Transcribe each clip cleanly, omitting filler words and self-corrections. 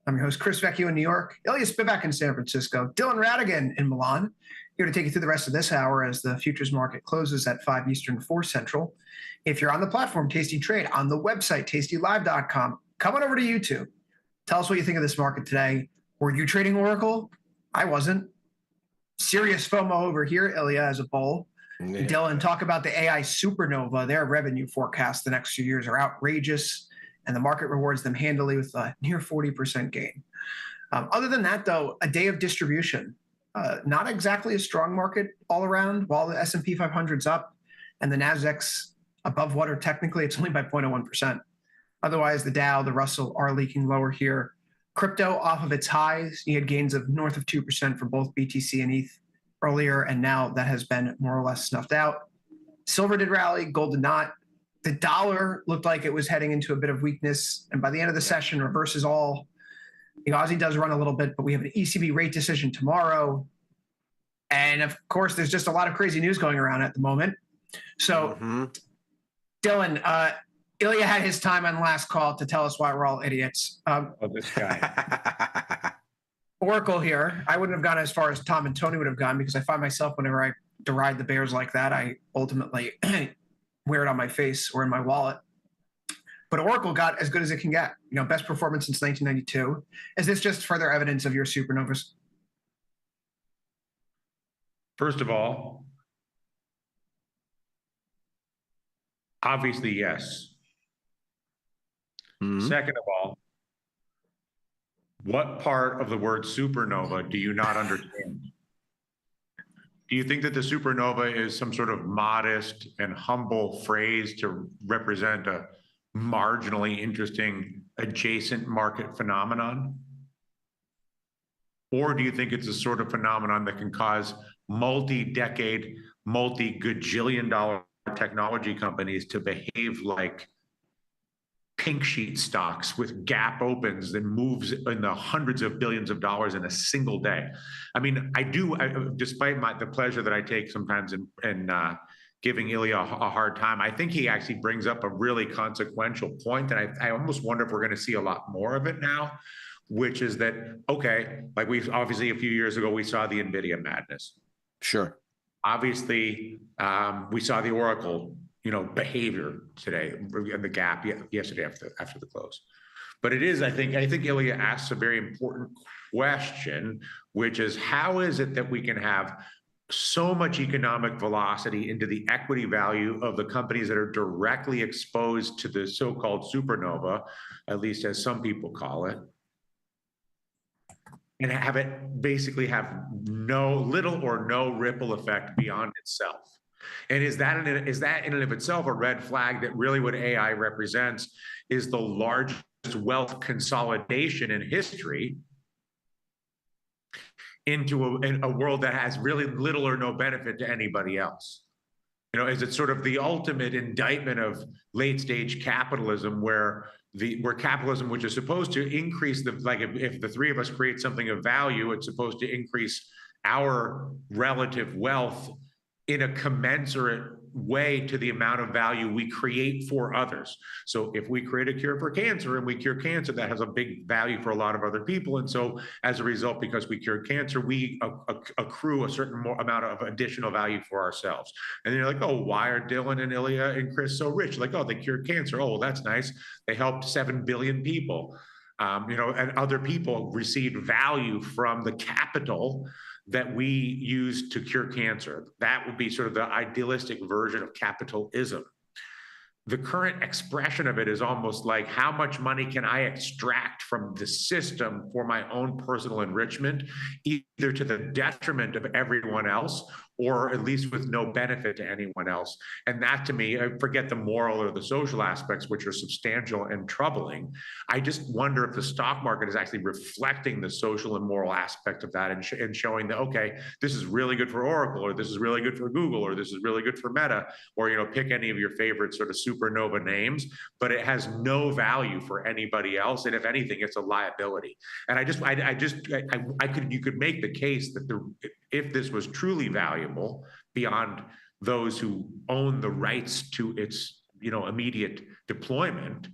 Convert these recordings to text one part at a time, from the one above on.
I'm your host, Chris Vecchio in New York, Ilya Spivak in San Francisco, Dylan Radigan in Milan. Here to take you through the rest of this hour as the futures market closes at 5 Eastern, 4 Central. If you're on the platform, Tasty Trade, on the website, tastylive.com, come on over to YouTube. Tell us what you think of this market today. Were you trading Oracle? I wasn't. Serious FOMO over here, Ilya, as a bull. Yeah. Dylan, talk about the AI supernova. Their revenue forecasts the next few years are outrageous, and the market rewards them handily with a near 40% gain. Other than that, though, a day of distribution. Not exactly a strong market all around. While the S&P 500's up and the Nasdaq's above water, technically it's only by 0.01%. Otherwise, the Dow, the Russell are leaking lower here. Crypto off of its highs. You had gains of north of 2% for both BTC and ETH earlier, and now that has been more or less snuffed out. Silver did rally, gold did not. The dollar looked like it was heading into a bit of weakness, and by the end of the session, reverses all. The Aussie does run a little bit, but we have an ECB rate decision tomorrow. And of course, there's just a lot of crazy news going around at the moment. So, Dylan, Ilya had his time on last call to tell us why we're all idiots. This guy. Oracle here. I wouldn't have gone as far as Tom and Tony would have gone because I find myself whenever I deride the Bears like that, I ultimately wear it on my face or in my wallet. But Oracle got as good as it can get. You know, best performance since 1992. Is this just further evidence of your supernovas? First of all, obviously, yes. Second of all, what part of the word supernova do you not understand? Do you think that the supernova is some sort of modest and humble phrase to represent a marginally interesting adjacent market phenomenon? Or do you think it's a sort of phenomenon that can cause multi-decade, multi-gajillion-dollar technology companies to behave like pink sheet stocks with gap opens that moves in the hundreds of billions of dollars in a single day? I mean, despite the pleasure that I take sometimes in giving Ilya a hard time, I think he actually brings up a really consequential point, and I almost wonder if we're going to see a lot more of it now, which is that, okay, like we obviously a few years ago, we saw the NVIDIA madness. Sure. Obviously, we saw the Oracle behavior today and the gap yesterday after the close. But it is, I think Ilya asks a very important question, which is how is it that we can have so much economic velocity into the equity value of the companies that are directly exposed to the so-called supernova, at least as some people call it, and have it basically have little or no ripple effect beyond itself? And is that in and of itself a red flag that really what AI represents is the largest wealth consolidation in history into a world that has really little or no benefit to anybody else? Is it sort of the ultimate indictment of late stage capitalism where capitalism, which is supposed to increase if the three of us create something of value, it's supposed to increase our relative wealth in a commensurate way to the amount of value we create for others. So if we create a cure for cancer and we cure cancer, that has a big value for a lot of other people. And so as a result, because we cured cancer, we accrue a certain amount of additional value for ourselves. And then you're like, oh, why are Dylan and Ilya and Chris so rich? Like, oh, they cured cancer. Oh, well, that's nice. They helped 7 billion people. And other people received value from the capital that we use to cure cancer. That would be sort of the idealistic version of capitalism. The current expression of it is almost like, how much money can I extract from the system for my own personal enrichment, either to the detriment of everyone else, or at least with no benefit to anyone else. And that, to me, I forget the moral or the social aspects, which are substantial and troubling. I just wonder if the stock market is actually reflecting the social and moral aspect of that and showing that, okay, this is really good for Oracle, or this is really good for Google, or this is really good for Meta, or, pick any of your favorite sort of supernova names, but it has no value for anybody else. And if anything, it's a liability. And you could make the case that if this was truly valuable beyond those who own the rights to its immediate deployment,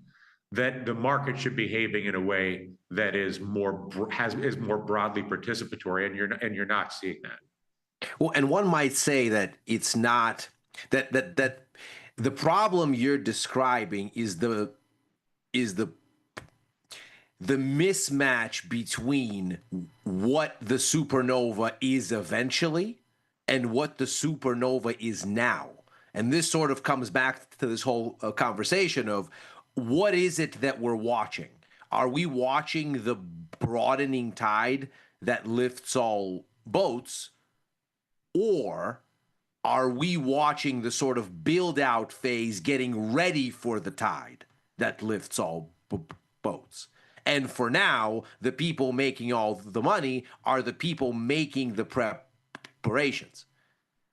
that the market should be behaving in a way that is more broadly participatory, and you're not seeing that. Well, and one might say that it's not that the problem you're describing is the mismatch between what the supernova is eventually and what the supernova is now. And this sort of comes back to this whole conversation of what is it that we're watching? Are we watching the broadening tide that lifts all boats, or are we watching the sort of build out phase getting ready for the tide that lifts all boats? And for now, the people making all the money are the people making the preparations,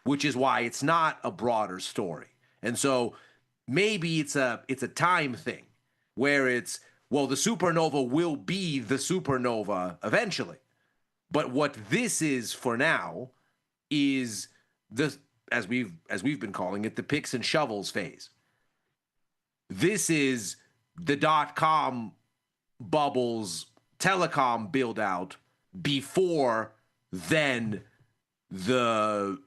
which is why it's not a broader story. And so maybe it's a time thing where it's, well, the supernova will be the supernova eventually. But what this is for now is the, as we've been calling it, the picks and shovels phase. This is the .com bubbles telecom build out before then the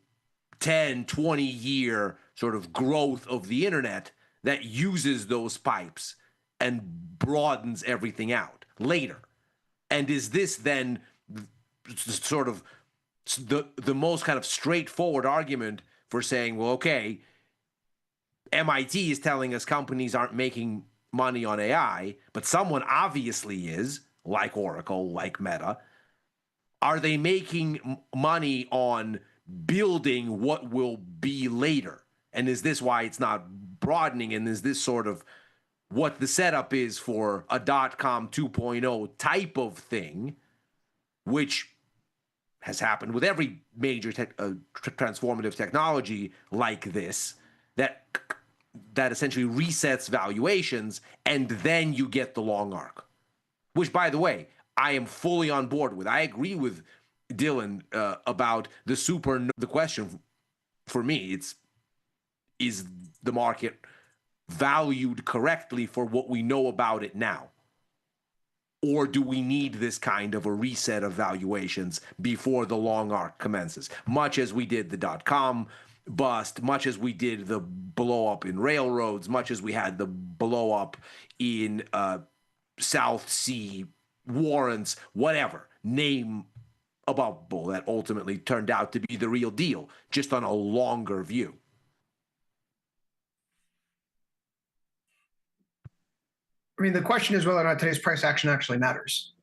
10, 20 year sort of growth of the internet that uses those pipes and broadens everything out later. And is this then sort of the most kind of straightforward argument for saying, well, okay, MIT is telling us companies aren't making money on AI, but someone obviously is, like Oracle, like Meta. Are they making money on building what will be later? And is this why it's not broadening? And is this sort of what the setup is for a .com 2.0 type of thing, which has happened with every major transformative technology like this, that essentially resets valuations, and then you get the long arc, which, by the way, I am fully on board with. I agree with Dylan about the question for me, is the market valued correctly for what we know about it now? Or do we need this kind of a reset of valuations before the long arc commences? Much as we did the .com bust, much as we did the blow up in railroads, much as we had the blow up in South Sea warrants, whatever, name a bubble that ultimately turned out to be the real deal, just on a longer view. I mean, the question is whether or not today's price action actually matters.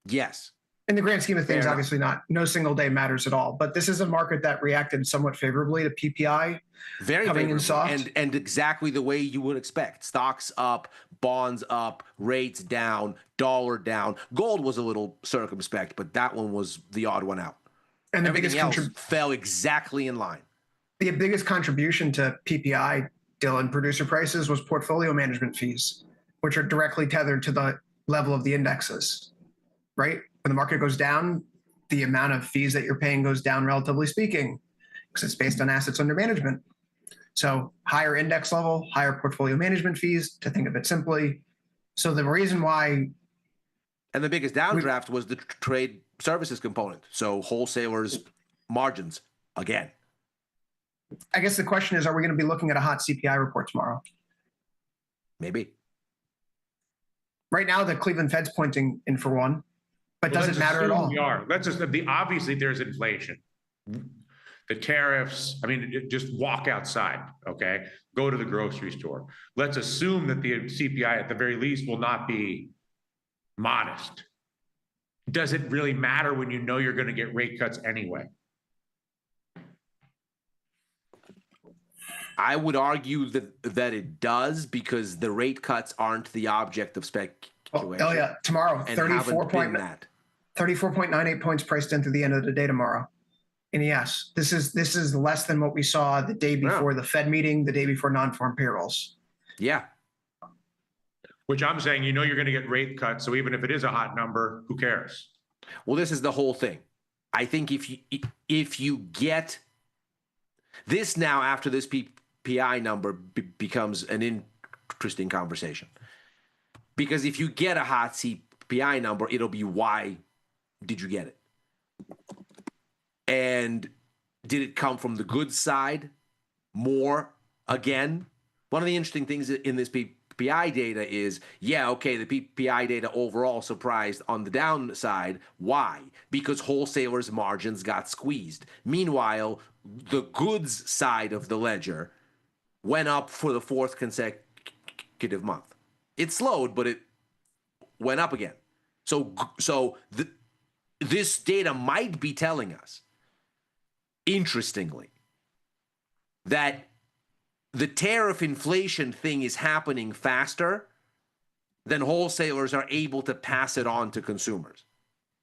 Yes. In the grand scheme of things, obviously not. No single day matters at all. But this is a market that reacted somewhat favorably to PPI. Very coming in favorably, soft. and exactly the way you would expect. Stocks up, bonds up, rates down, dollar down. Gold was a little circumspect, but that one was the odd one out. And the Everything biggest else fell exactly in line. The biggest contribution to PPI, Dylan, producer prices, was portfolio management fees, which are directly tethered to the level of the indexes, right? When the market goes down, the amount of fees that you're paying goes down, relatively speaking, because it's based on assets under management. So higher index level, higher portfolio management fees, to think of it simply. So the reason why... And the biggest downdraft was the trade services component. So wholesalers' margins, again. I guess the question is, are we going to be looking at a hot CPI report tomorrow? Maybe. Right now, the Cleveland Fed's pointing in for one, but does it matter at all? We are. Let's just obviously there's inflation. The tariffs, I mean, just walk outside, okay? Go to the grocery store. Let's assume that the CPI at the very least will not be modest. Does it really matter when you know you're going to get rate cuts anyway? I would argue that it does, because the rate cuts aren't the object of speculation. Oh yeah, tomorrow, 34.98 points priced in through the end of the day tomorrow. And yes, this is less than what we saw the day before the Fed meeting, the day before non-farm payrolls. Yeah. Which I'm saying, you know, you're going to get rate cuts. So even if it is a hot number, who cares? Well, this is the whole thing. I think if you get this now, after this PPI number becomes an interesting conversation. Because if you get a hot CPI number, it'll be why did you get it? And did it come from the good side more again? One of the interesting things in this PPI data is, yeah, okay, the PPI data overall surprised on the downside. Why? Because wholesalers' margins got squeezed. Meanwhile, the goods side of the ledger went up for the fourth consecutive month. It slowed, but it went up again. So this data might be telling us, interestingly, that the tariff inflation thing is happening faster than wholesalers are able to pass it on to consumers.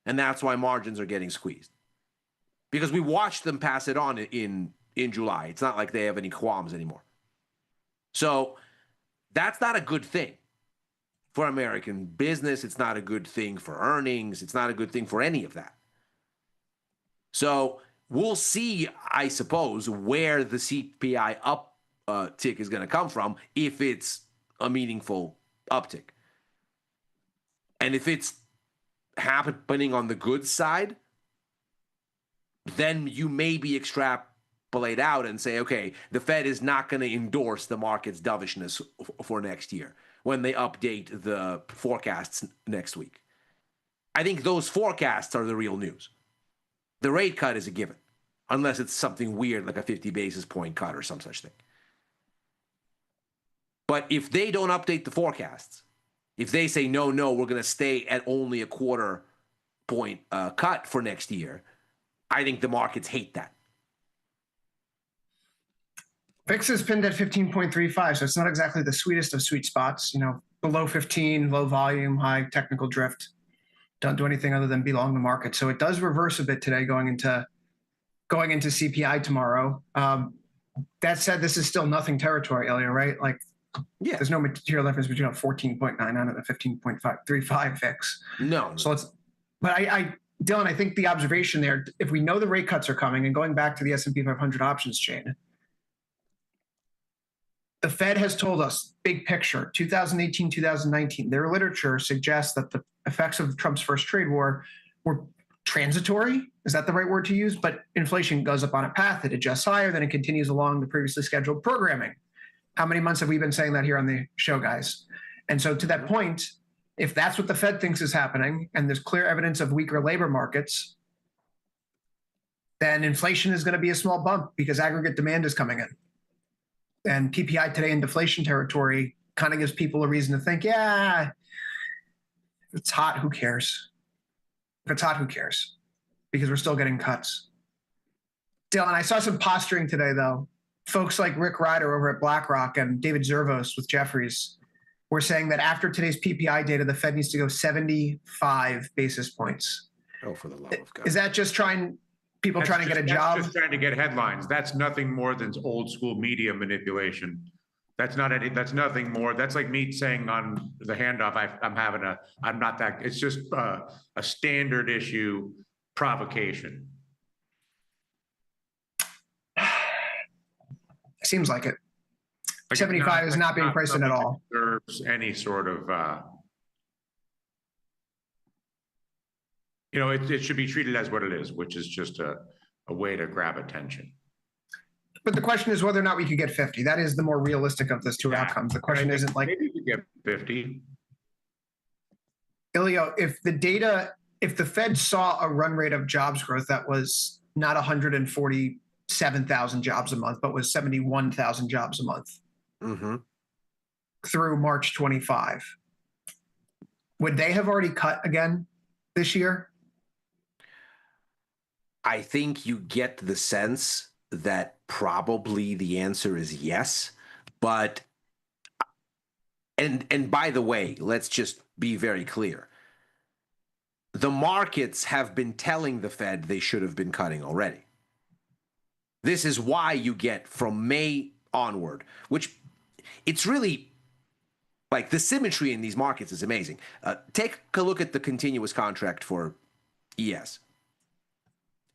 And that's why margins are getting squeezed. Because we watched them pass it on in July. It's not like they have any qualms anymore. So that's not a good thing for American business. It's not a good thing for earnings. It's not a good thing for any of that. So we'll see, I suppose, where the CPI uptick is going to come from, if it's a meaningful uptick. And if it's happening on the goods side, then you maybe extrapolate out and say, okay, the Fed is not going to endorse the market's dovishness for next year when they update the forecasts next week. I think those forecasts are the real news. The rate cut is a given, unless it's something weird like a 50 basis point cut or some such thing. But if they don't update the forecasts, if they say, no, we're going to stay at only a quarter point cut for next year, I think the markets hate that. VIX is pinned at 15.35, so it's not exactly the sweetest of sweet spots. Below 15, low volume, high technical drift. Don't do anything other than be long the market. So it does reverse a bit today going into CPI tomorrow. That said, this is still nothing territory, Ilya, right? Yeah. There's no material difference between a 14.99 and a 15.535 VIX. No. So Dylan, I think the observation there, if we know the rate cuts are coming, and going back to the S&P 500 options chain, the Fed has told us, big picture, 2018, 2019, their literature suggests that the effects of Trump's first trade war were transitory. Is that the right word to use? But inflation goes up on a path, it adjusts higher, then it continues along the previously scheduled programming. How many months have we been saying that here on the show, guys? And so to that point, if that's what the Fed thinks is happening, and there's clear evidence of weaker labor markets, then inflation is going to be a small bump because aggregate demand is coming in. And PPI today in deflation territory kind of gives people a reason to think, yeah, if it's hot, who cares? If it's hot, who cares? Because we're still getting cuts. Dylan, I saw some posturing today, though. Folks like Rick Ryder over at BlackRock and David Zervos with Jefferies were saying that after today's PPI data, the Fed needs to go 75 basis points. Oh, for the love of God. Is that just people trying to get a job? That's just trying to get headlines. That's nothing more than old school media manipulation. That's nothing more. That's like me saying on the handoff, I'm not that. It's just a standard issue provocation. Seems like it. 75 is not being priced in at all. There's any sort of, it should be treated as what it is, which is just a way to grab attention. But the question is whether or not we could get 50. That is the more realistic of those two outcomes. The question isn't like maybe we get 50. Ilya, if the Fed saw a run rate of jobs growth that was not 147,000 jobs a month, but was 71,000 jobs a month through March 25, would they have already cut again this year? I think you get the sense that probably the answer is yes, but and by the way, let's just be very clear. The markets have been telling the Fed they should have been cutting already. This is why you get from May onward, which it's really like the symmetry in these markets is amazing. Take a look at the continuous contract for ES.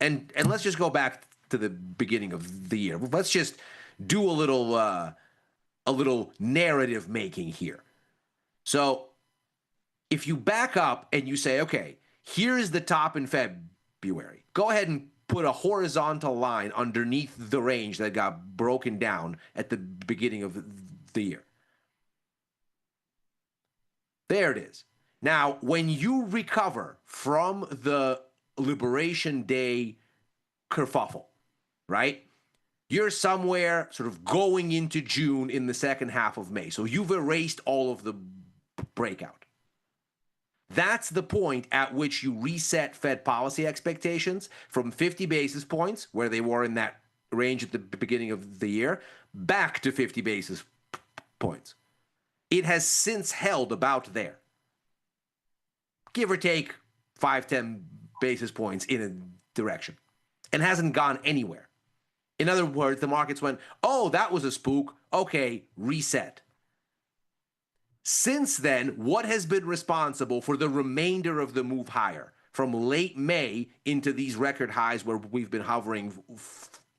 And let's just go back to the beginning of the year. Let's just do a little narrative making here. So if you back up and you say, okay, here's the top in February, go ahead and put a horizontal line underneath the range that got broken down at the beginning of the year. There it is. Now, when you recover from the Liberation Day kerfuffle, right? You're somewhere sort of going into June in the second half of May. So you've erased all of the breakout. That's the point at which you reset Fed policy expectations from 50 basis points, where they were in that range at the beginning of the year, back to 50 basis points. It has since held about there, give or take 5-10 basis points in a direction, and hasn't gone anywhere. In other words, the markets went, oh, that was a spook. Okay, reset. Since then, what has been responsible for the remainder of the move higher from late May into these record highs where we've been hovering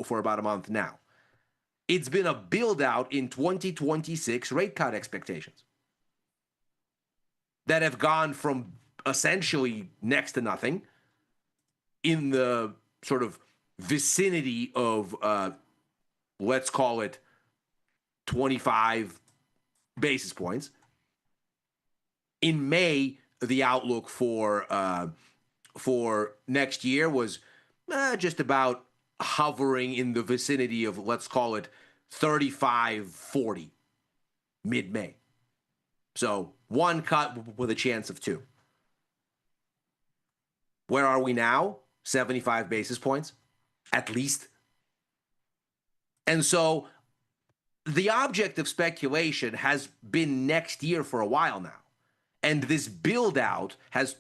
for about a month now? It's been a build out in 2026 rate cut expectations that have gone from essentially next to nothing in the sort of vicinity of, let's call it 25 basis points. In May, the outlook for next year was just about hovering in the vicinity of, let's call it 35, 40 mid-May. So one cut with a chance of two. Where are we now? 75 basis points, at least. And so the object of speculation has been next year for a while now. And this build out has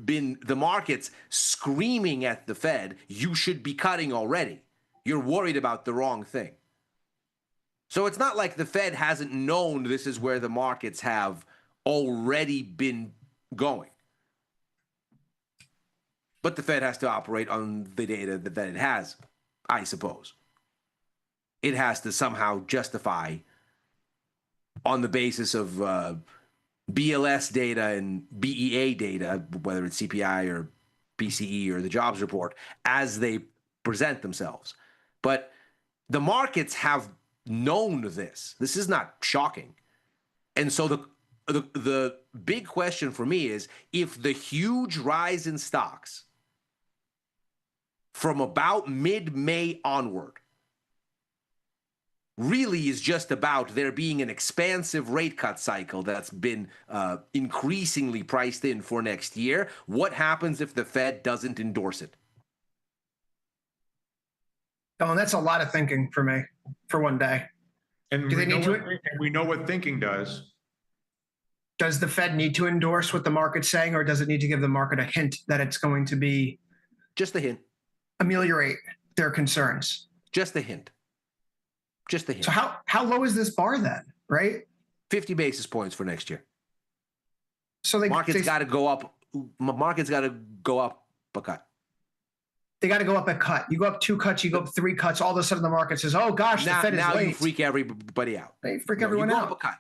been the markets screaming at the Fed, you should be cutting already. You're worried about the wrong thing. So it's not like the Fed hasn't known this is where the markets have already been going. But the Fed has to operate on the data that it has, I suppose. It has to somehow justify on the basis of BLS data and BEA data, whether it's CPI or PCE or the jobs report, as they present themselves. But the markets have known this. This is not shocking. And so the big question for me is, if the huge rise in stocks from about mid-May onward really is just about there being an expansive rate cut cycle that's been increasingly priced in for next year, what happens if the Fed doesn't endorse it? Oh, and that's a lot of thinking for me for one day. And Do they need to? we know what thinking does. Does the Fed need to endorse what the market's saying, or does it need to give the market a hint that it's going to be Just a hint. ameliorate their concerns? Just a hint. Just a hint. So how low is this bar then, right? 50 basis points for next year. So Markets got to go up. Markets got to go up a cut. They got to go up a cut. You go up 2 cuts, you go up 3 cuts. All of a sudden, the market says, "Oh gosh, the Fed is late." Now you freak everybody out. They freak everyone you go out. up a cut.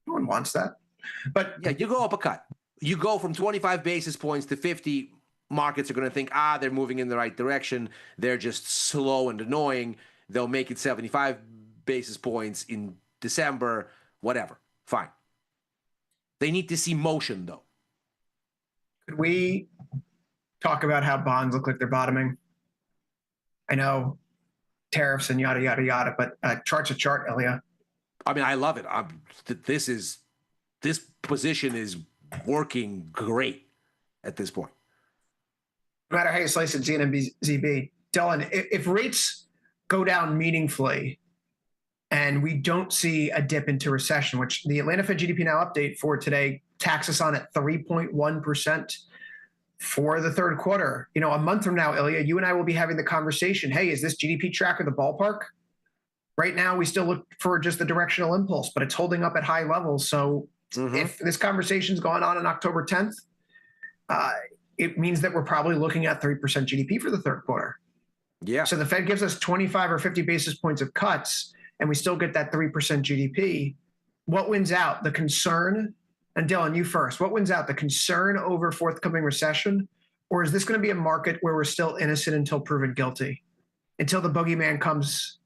No one wants that. But Yeah, you go up a cut. You go from 25 basis points to 50. Markets are going to think, they're moving in the right direction. They're just slow and annoying. They'll make it 75 basis points in December, whatever. Fine. They need to see motion, though. could we talk about how bonds look like they're bottoming? I know tariffs and yada, yada, yada, but chart's a chart, Ilya. I mean, I love it. This position is working great at this point. No matter how you slice it, ZNBZB. Dylan, if rates go down meaningfully and we don't see a dip into recession, which the Atlanta Fed GDP Now update for today tax us on at 3.1% for the third quarter. You know, a month from now, Ilya, you and I will be having the conversation. Hey, is this GDP tracker the ballpark? Right now, we still look for just the directional impulse, but it's holding up at high levels. So if this conversation's going on October 10th, it means that we're probably looking at 3% GDP for the third quarter. Yeah. So the Fed gives us 25 or 50 basis points of cuts, and we still get that 3% GDP. What wins out? The concern And Dylan, you first. What wins out, the concern over forthcoming recession, or is this going to be a market where we're still innocent until proven guilty, until the boogeyman comes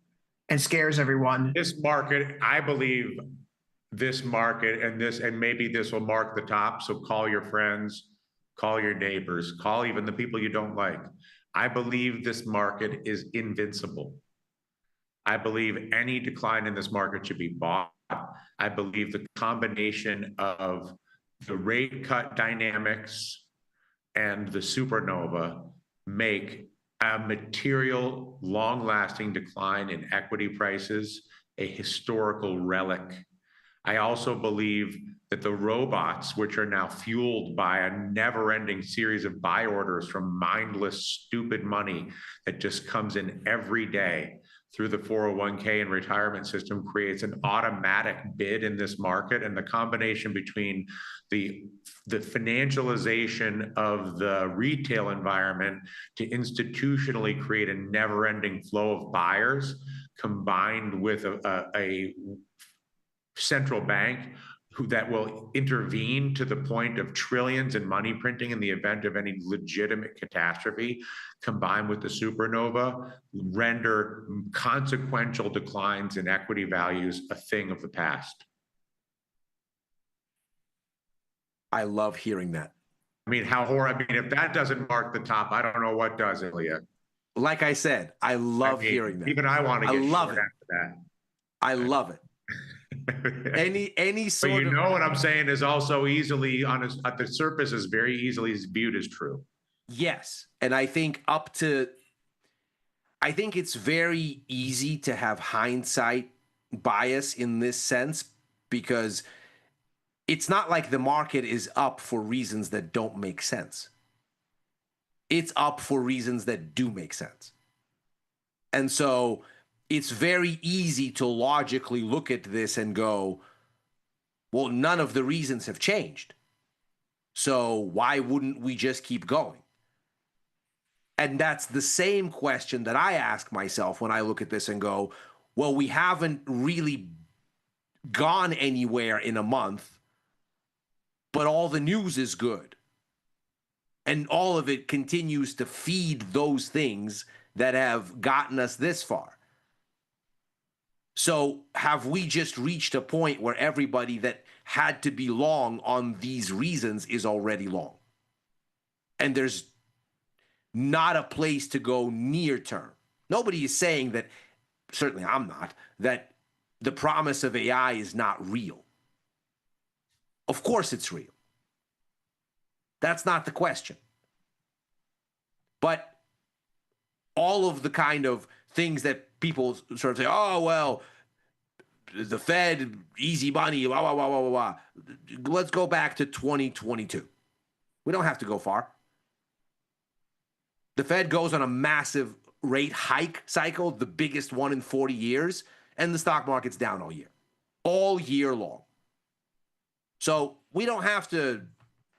and scares everyone? This market, I believe this market and maybe this will mark the top. So call your friends, call your neighbors, call even the people you don't like. I believe this market is invincible. I believe any decline in this market should be bought. I believe the combination of the rate cut dynamics and the supernova make a material, long-lasting decline in equity prices a historical relic. I also believe that the robots, which are now fueled by a never-ending series of buy orders from mindless, stupid money that just comes in every day through the 401k and retirement system, creates an automatic bid in this market. And the combination between the financialization of the retail environment to institutionally create a never-ending flow of buyers, combined with a central bank that will intervene to the point of trillions in money printing in the event of any legitimate catastrophe, combined with the supernova, render consequential declines in equity values a thing of the past. I love hearing that. I mean, if that doesn't mark the top, I don't know what does, Ilya. Like I said, I love hearing that. Even I want to get short after that. I love it. Any sort but you of, know what I'm saying is also easily at the surface is very easily viewed as true. Yes. And I think it's very easy to have hindsight bias in this sense, because it's not like the market is up for reasons that don't make sense. It's up for reasons that do make sense. And so it's very easy to logically look at this and go, well, none of the reasons have changed. So why wouldn't we just keep going? And that's the same question that I ask myself when I look at this and go, well, we haven't really gone anywhere in a month, but all the news is good. And all of it continues to feed those things that have gotten us this far. So have we just reached a point where everybody that had to be long on these reasons is already long? And there's not a place to go near term. Nobody is saying that, certainly I'm not, that the promise of AI is not real. Of course it's real. That's not the question. But all of the kind of things that people sort of say, oh, well, the Fed, easy money, blah, blah, blah, blah, blah. Let's go back to 2022. We don't have to go far. The Fed goes on a massive rate hike cycle, the biggest one in 40 years, and the stock market's down all year long. So we don't have to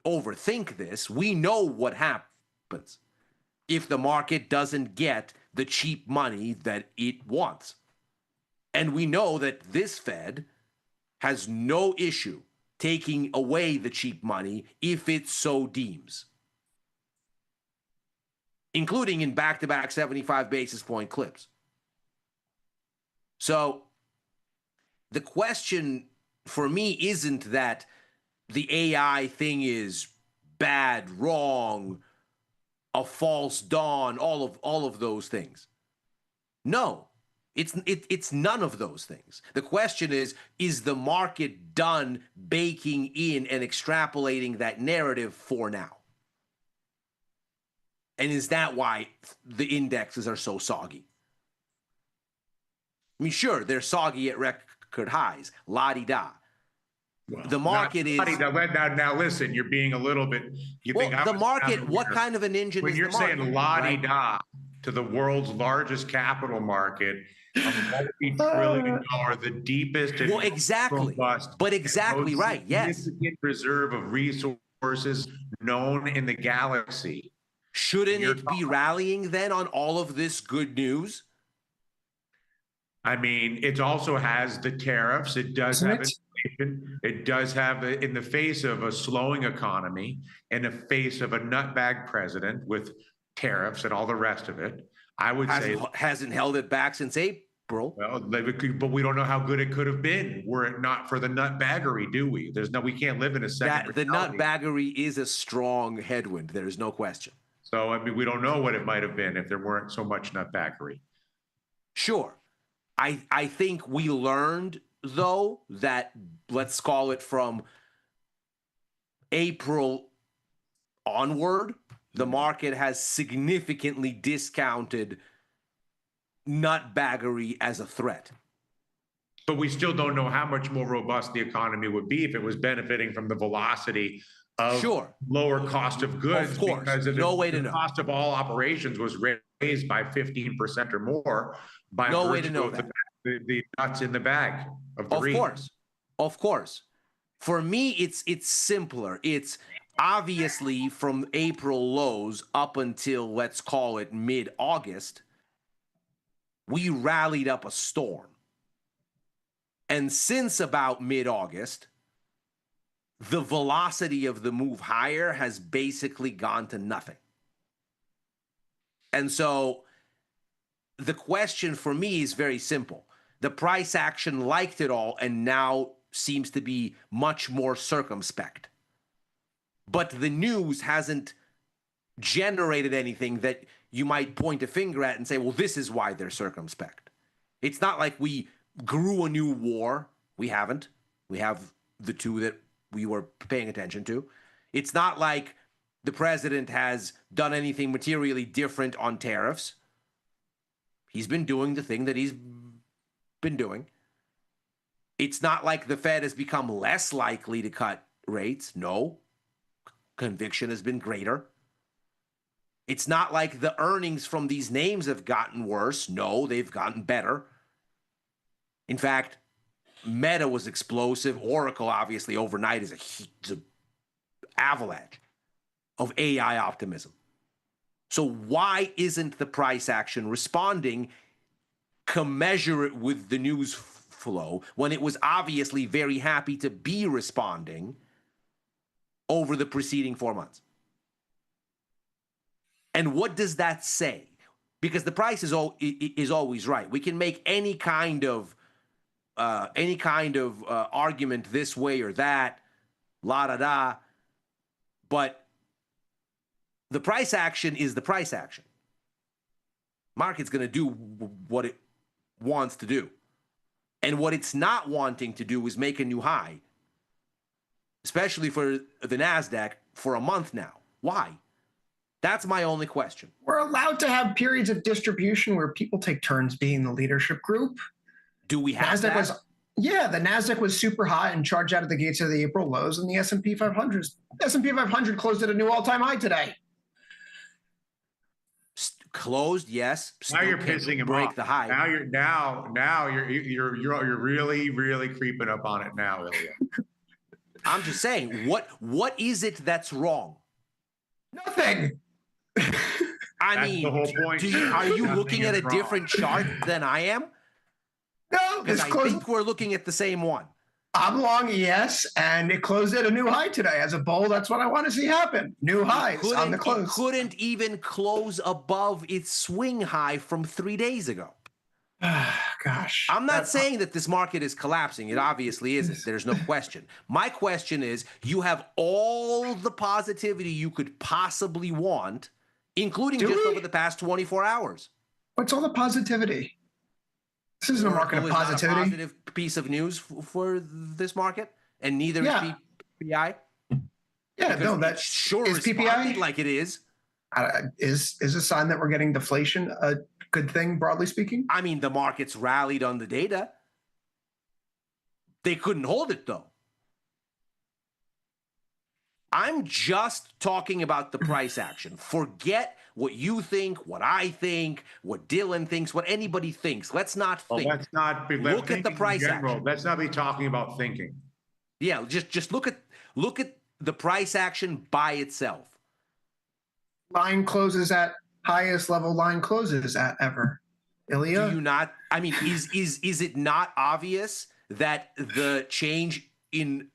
overthink this. We know what happens if the market doesn't get the cheap money that it wants. And we know that this Fed has no issue taking away the cheap money if it so deems, including in back-to-back 75 basis point clips. So the question for me isn't that the AI thing is bad, wrong, a false dawn, all of those things. No, it's none of those things. The question is the market done baking in and extrapolating that narrative for now? And is that why the indexes are so soggy? I mean, sure, they're soggy at record highs, la-di-da. Well, the market is... Now listen, you're being a little bit... the market, what kind of an engine is the market? When you're saying la-di-da to the world's largest capital market, a multi-trillion dollar, the deepest and exactly. robust, but exactly right, yes. Significant reserve of resources known in the galaxy. Shouldn't it be rallying then on all of this good news? I mean, it also has the tariffs. It does have It does have, in the face of a slowing economy, in the face of a nutbag president with tariffs and all the rest of it, I would say hasn't held it back since April. well, but we don't know how good it could have been were it not for the nutbaggery, do we? We can't live in a second. The nutbaggery is a strong headwind. There is no question. So, I mean, we don't know what it might have been if there weren't so much nutbaggery. Sure. I think we learned, though, that, let's call it from April onward, the market has significantly discounted nutbaggery as a threat. But we still don't know how much more robust the economy would be if it was benefiting from the velocity of lower cost of goods. Of course, because no way to know. The cost of all operations was raised by 15% or more by no way to know that. The nuts in the bag of the Of course. For me, it's simpler. It's obviously from April lows up until, let's call it, mid-August, we rallied up a storm. And since about mid-August, the velocity of the move higher has basically gone to nothing. And so the question for me is very simple. The price action liked it all and now seems to be much more circumspect. But the news hasn't generated anything that you might point a finger at and say, well, this is why they're circumspect. It's not like we grew a new war. We haven't. We have the two that we were paying attention to. It's not like the president has done anything materially different on tariffs. He's been doing the thing that he's been doing. It's not like the Fed has become less likely to cut rates. No. Conviction has been greater. It's not like the earnings from these names have gotten worse. No, they've gotten better. In fact, Meta was explosive. Oracle, obviously, overnight is an avalanche of AI optimism. So why isn't the price action responding commensurate with the news flow when it was obviously very happy to be responding over the preceding 4 months? And what does that say? Because the price is always right. We can make any kind of argument this way or that, la-da-da, but the price action is the price action. Market's going to do what it wants to do. And what it's not wanting to do is make a new high, especially for the NASDAQ, for a month now. Why? That's my only question. We're allowed to have periods of distribution where people take turns being the leadership group. Do we have that? The NASDAQ was super high and charged out of the gates of the April lows, and the S&P 500 closed at a new all-time high today. Closed, yes. Now you're pissing him break off. The high. Now you're really creeping up on it now, Ilya. I'm just saying, what is it that's wrong? Nothing. I mean, the whole point. Are you looking at a different chart than I am? No, because I think we're looking at the same one. I'm long, yes, and it closed at a new high today. As a bull, that's what I want to see happen. New highs on the close. It couldn't even close above its swing high from 3 days ago. Gosh. I'm not saying that this market is collapsing. It obviously isn't. There's no question. My question is, you have all the positivity you could possibly want, including over the past 24 hours. What's all the positivity? This isn't a market of positivity. Not a positive piece of news for this market, and neither is PPI. Yeah, no, that sure is PPI like it is. Is a sign that we're getting deflation a good thing, broadly speaking? I mean, the markets rallied on the data. They couldn't hold it, though. I'm just talking about the price action. Forget what you think, what I think, what Dylan thinks, what anybody thinks. Let's not think. Let's not be look at the price action. Let's not be talking about thinking. Yeah, just look at the price action by itself. Line closes at highest level line closes at ever. Ilya? Do you not? I mean, is it not obvious that the change in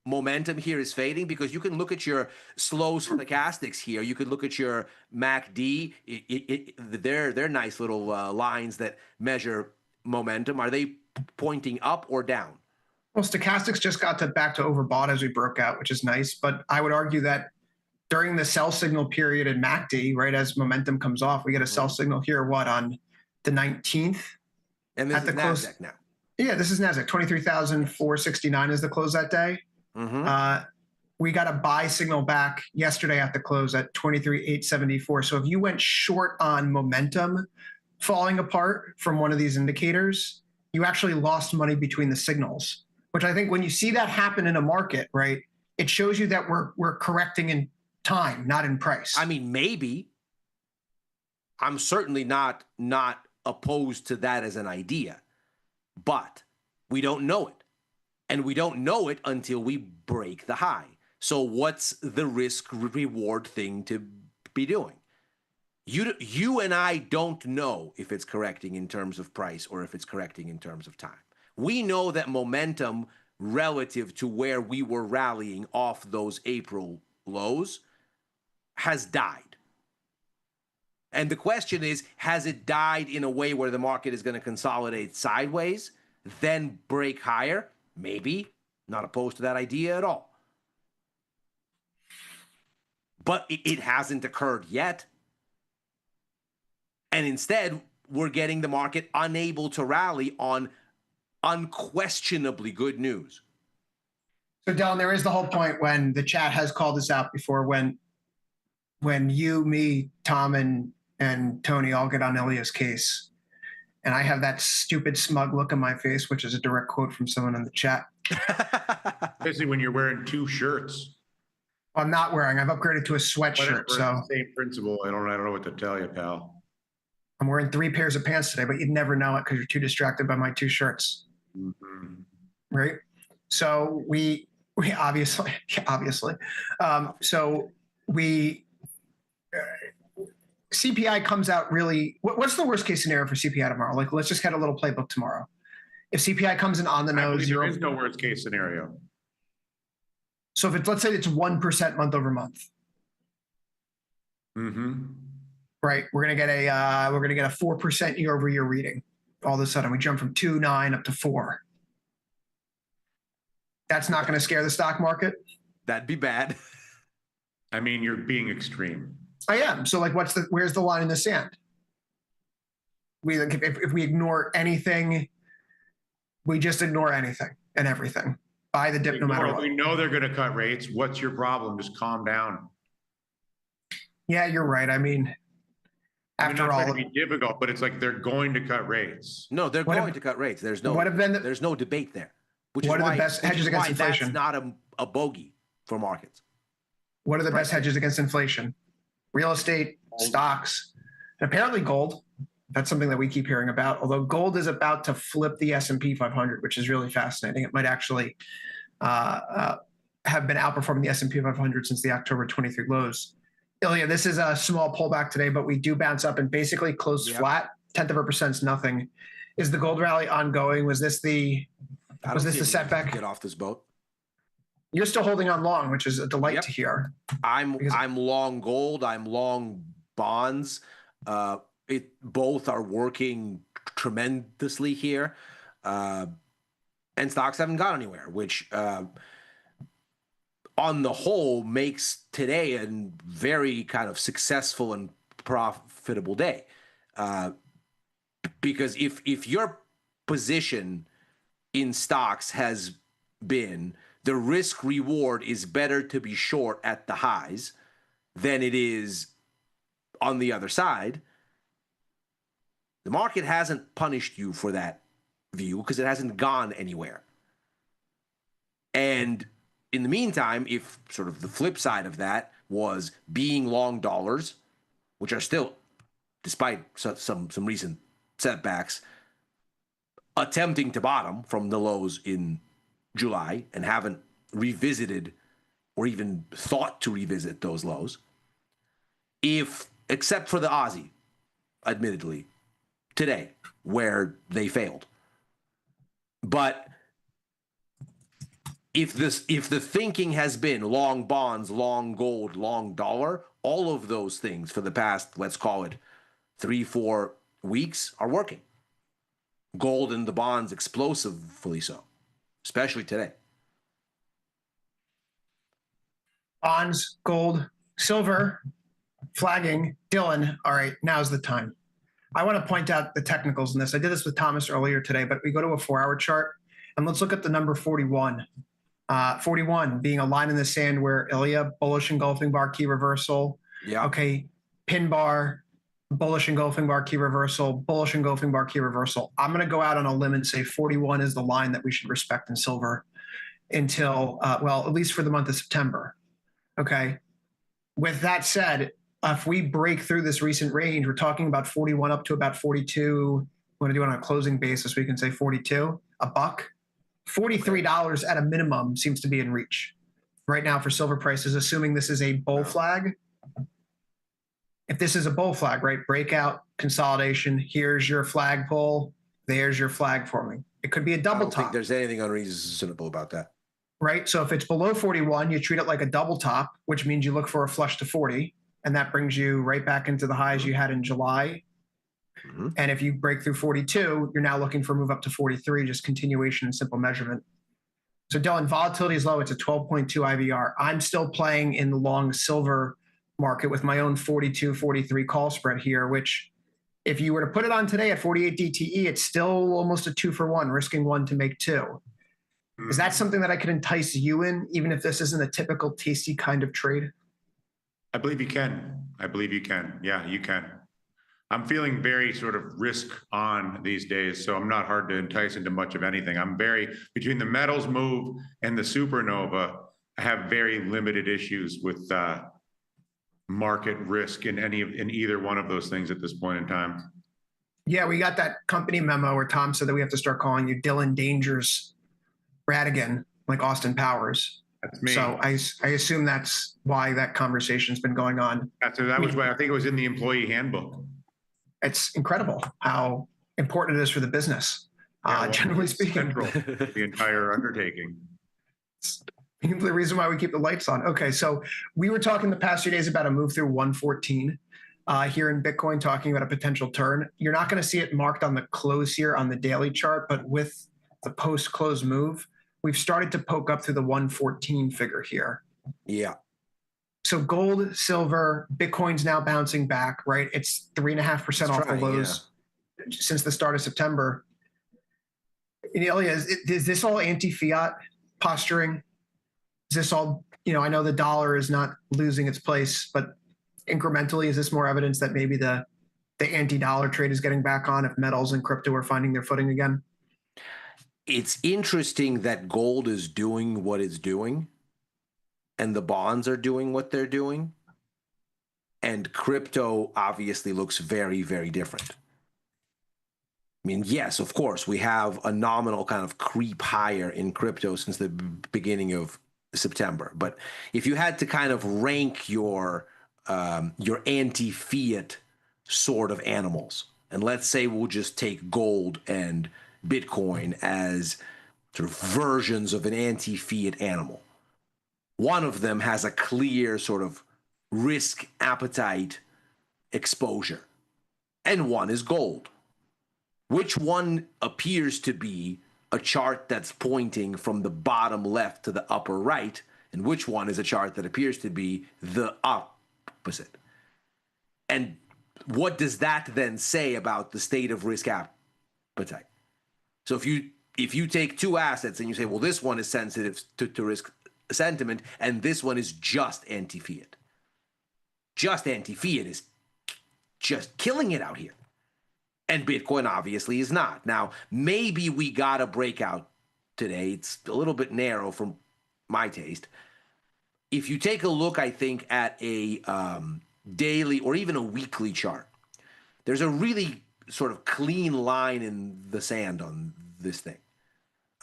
momentum here is fading? Because you can look at your slow stochastics here. You could look at your MACD. They're nice little lines that measure momentum. Are they pointing up or down? Well, stochastics just got back to overbought as we broke out, which is nice. But I would argue that during the sell signal period in MACD, right, as momentum comes off, we get a sell signal here, on the 19th? And this at is the close NASDAQ now. Yeah, this is NASDAQ. 23,469 is the close that day. We got a buy signal back yesterday at the close at 23,874. So if you went short on momentum falling apart from one of these indicators, you actually lost money between the signals, which I think when you see that happen in a market, right, it shows you that we're correcting in time, not in price. I mean, maybe. I'm certainly not opposed to that as an idea, but we don't know it. And we don't know it until we break the high. So what's the risk reward thing to be doing? You and I don't know if it's correcting in terms of price or if it's correcting in terms of time. We know that momentum relative to where we were rallying off those April lows has died. And the question is, has it died in a way where the market is going to consolidate sideways, then break higher? Maybe. Not opposed to that idea at all. But it hasn't occurred yet. And instead, we're getting the market unable to rally on unquestionably good news. So, Dylan, there is the whole point when the chat has called this out before, when you, me, Tom, and Tony all get on Ilya's case. And I have that stupid smug look on my face, which is a direct quote from someone in the chat. Especially when you're wearing two shirts. I'm not wearing. I've upgraded to a sweatshirt. So same principle. I don't know what to tell you, pal. I'm wearing 3 pairs of pants today, but you'd never know it because you're too distracted by my 2 shirts. Mm-hmm. Right. So we obviously, so we, CPI comes out really, what's the worst case scenario for CPI tomorrow? Like, let's just get a little playbook tomorrow. If CPI comes in on the nose, there is no worst case scenario. So if it's, let's say it's 1% month over month. Mm-hmm. Right. We're going to get a 4% year over year reading. All of a sudden we jump from 2.9 up to 4. That's not going to scare the stock market. That'd be bad. I mean, you're being extreme. I am. So like, where's the line in the sand? If we ignore anything, we just ignore anything and everything. Buy the dip no matter what. We know they're going to cut rates. What's your problem? Just calm down. Yeah, you're right. I mean, after all, it'd be difficult, but it's like they're going to cut rates. No, they're going to cut rates. There's no debate there. Which what is are why, the best hedges against inflation? That's not a bogey for markets. What are the best hedges against inflation? Real estate, stocks, and apparently gold. That's something that we keep hearing about. Although gold is about to flip the S&P 500, which is really fascinating. It might actually have been outperforming the S&P 500 since the October 23 lows. Ilya, this is a small pullback today, but we do bounce up and basically close flat. 0.1% is nothing. Is the gold rally ongoing? Was this the setback? Get off this boat. You're still holding on long, which is a delight to hear. I'm long gold. I'm long bonds. Both are working tremendously here, and stocks haven't gone anywhere, which on the whole makes today a very kind of successful and profitable day. Because if your position in stocks has been the risk reward is better to be short at the highs than it is on the other side, the market hasn't punished you for that view because it hasn't gone anywhere. And in the meantime, if sort of the flip side of that was being long dollars, which are still, despite some recent setbacks, attempting to bottom from the lows in July and haven't revisited or even thought to revisit those lows, except for the Aussie, admittedly, today, where they failed. But if the thinking has been long bonds, long gold, long dollar, all of those things for the past, let's call it 3-4 weeks, are working. Gold and the bonds explosively so, especially today. Bonds, gold, silver, flagging. Dylan, all right, now's the time. I want to point out the technicals in this. I did this with Thomas earlier today, but we go to a 4-hour chart and let's look at the number 41. 41 being a line in the sand where Ilya, bullish engulfing bar key reversal. Yeah. Okay, pin bar, bullish engulfing bar key reversal, bullish engulfing bar key reversal. I'm going to go out on a limb and say 41 is the line that we should respect in silver until, well, at least for the month of September. Okay. With that said, if we break through this recent range, we're talking about 41 up to about 42. We're going to do it on a closing basis. We can say 42, a buck. $43 at a minimum seems to be in reach right now for silver prices, assuming this is a bull flag. If this is a bull flag, right? Breakout, consolidation, here's your flag pull, there's your flag forming. It could be a double I don't top. think there's anything unreasonable about that. Right? So if it's below 41, you treat it like a double top, which means you look for a flush to 40, and that brings you right back into the highs you had in July. Mm-hmm. And if you break through 42, you're now looking for a move up to 43, just continuation and simple measurement. So Dylan, volatility is low. It's a 12.2 IVR. I'm still playing in the long silver market with my own 42, 43 call spread here, which if you were to put it on today at 48 DTE, it's still almost a 2-for-1, risking 1 to make 2. Is that something that I could entice you in, even if this isn't a typical tasty kind of trade? I believe you can. I believe you can. Yeah, you can. I'm feeling very sort of risk on these days, so I'm not hard to entice into much of anything. I'm very, between the metals move and the supernova, I have very limited issues with market risk in either one of those things at this point in time. Yeah, we got that company memo where Tom said that we have to start calling you Dylan Dangers Radigan, like Austin Powers. That's me. So I assume that's why that conversation's been going on. That was why I think it was in the employee handbook. It's incredible how important it is for the business, generally speaking. Central to the entire undertaking. It's the reason why we keep the lights on. Okay, so we were talking the past few days about a move through 114 here in Bitcoin, talking about a potential turn. You're not going to see it marked on the close here on the daily chart, but with the post-close move, we've started to poke up through the 114 figure here. Yeah. So gold, silver, Bitcoin's now bouncing back, right? It's 3.5% off the lows since the start of September. Ilya, is this all anti-fiat posturing? Is this all, I know the dollar is not losing its place, but incrementally, is this more evidence that maybe the anti-dollar trade is getting back on if metals and crypto are finding their footing again? It's interesting that gold is doing what it's doing and the bonds are doing what they're doing. And crypto obviously looks very, very different. I mean, yes, of course, we have a nominal kind of creep higher in crypto since the beginning of September. But if you had to kind of rank your anti-fiat sort of animals, and let's say we'll just take gold and Bitcoin as sort of versions of an anti-fiat animal. One of them has a clear sort of risk appetite exposure, and one is gold. Which one appears to be a chart that's pointing from the bottom left to the upper right, and which one is a chart that appears to be the opposite? And what does that then say about the state of risk appetite? So if you take two assets and you say, well, this one is sensitive to risk sentiment, and this one is just anti-fiat. Just anti-fiat is just killing it out here. And Bitcoin obviously is not. Now, maybe we got a breakout today. It's a little bit narrow for my taste. If you take a look, I think, at a daily or even a weekly chart, there's a really sort of clean line in the sand on this thing.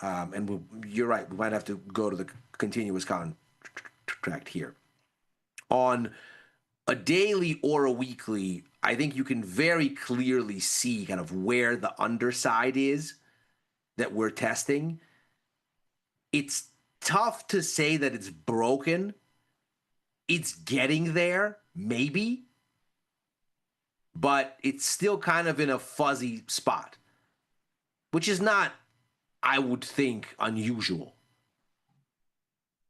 And you're right, we might have to go to the continuous contract here. On a daily or a weekly, I think you can very clearly see kind of where the underside is that we're testing. It's tough to say that it's broken. It's getting there, maybe, but it's still kind of in a fuzzy spot, which is not, I would think, unusual.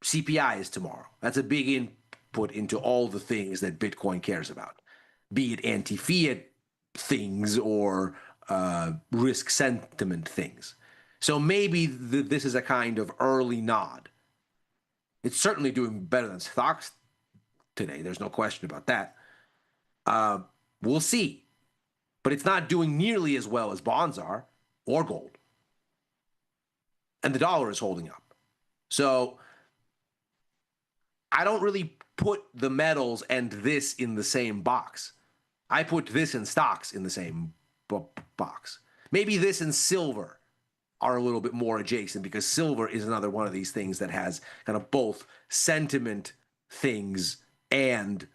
CPI is tomorrow. That's a big input into all the things that Bitcoin cares about, be it anti-fiat things or risk sentiment things. So maybe this is a kind of early nod. It's certainly doing better than stocks today. There's no question about that. We'll see. But it's not doing nearly as well as bonds are or gold. And the dollar is holding up. So I don't really put the metals and this in the same box. I put this and stocks in the same box. Maybe this and silver are a little bit more adjacent, because silver is another one of these things that has kind of both sentiment things and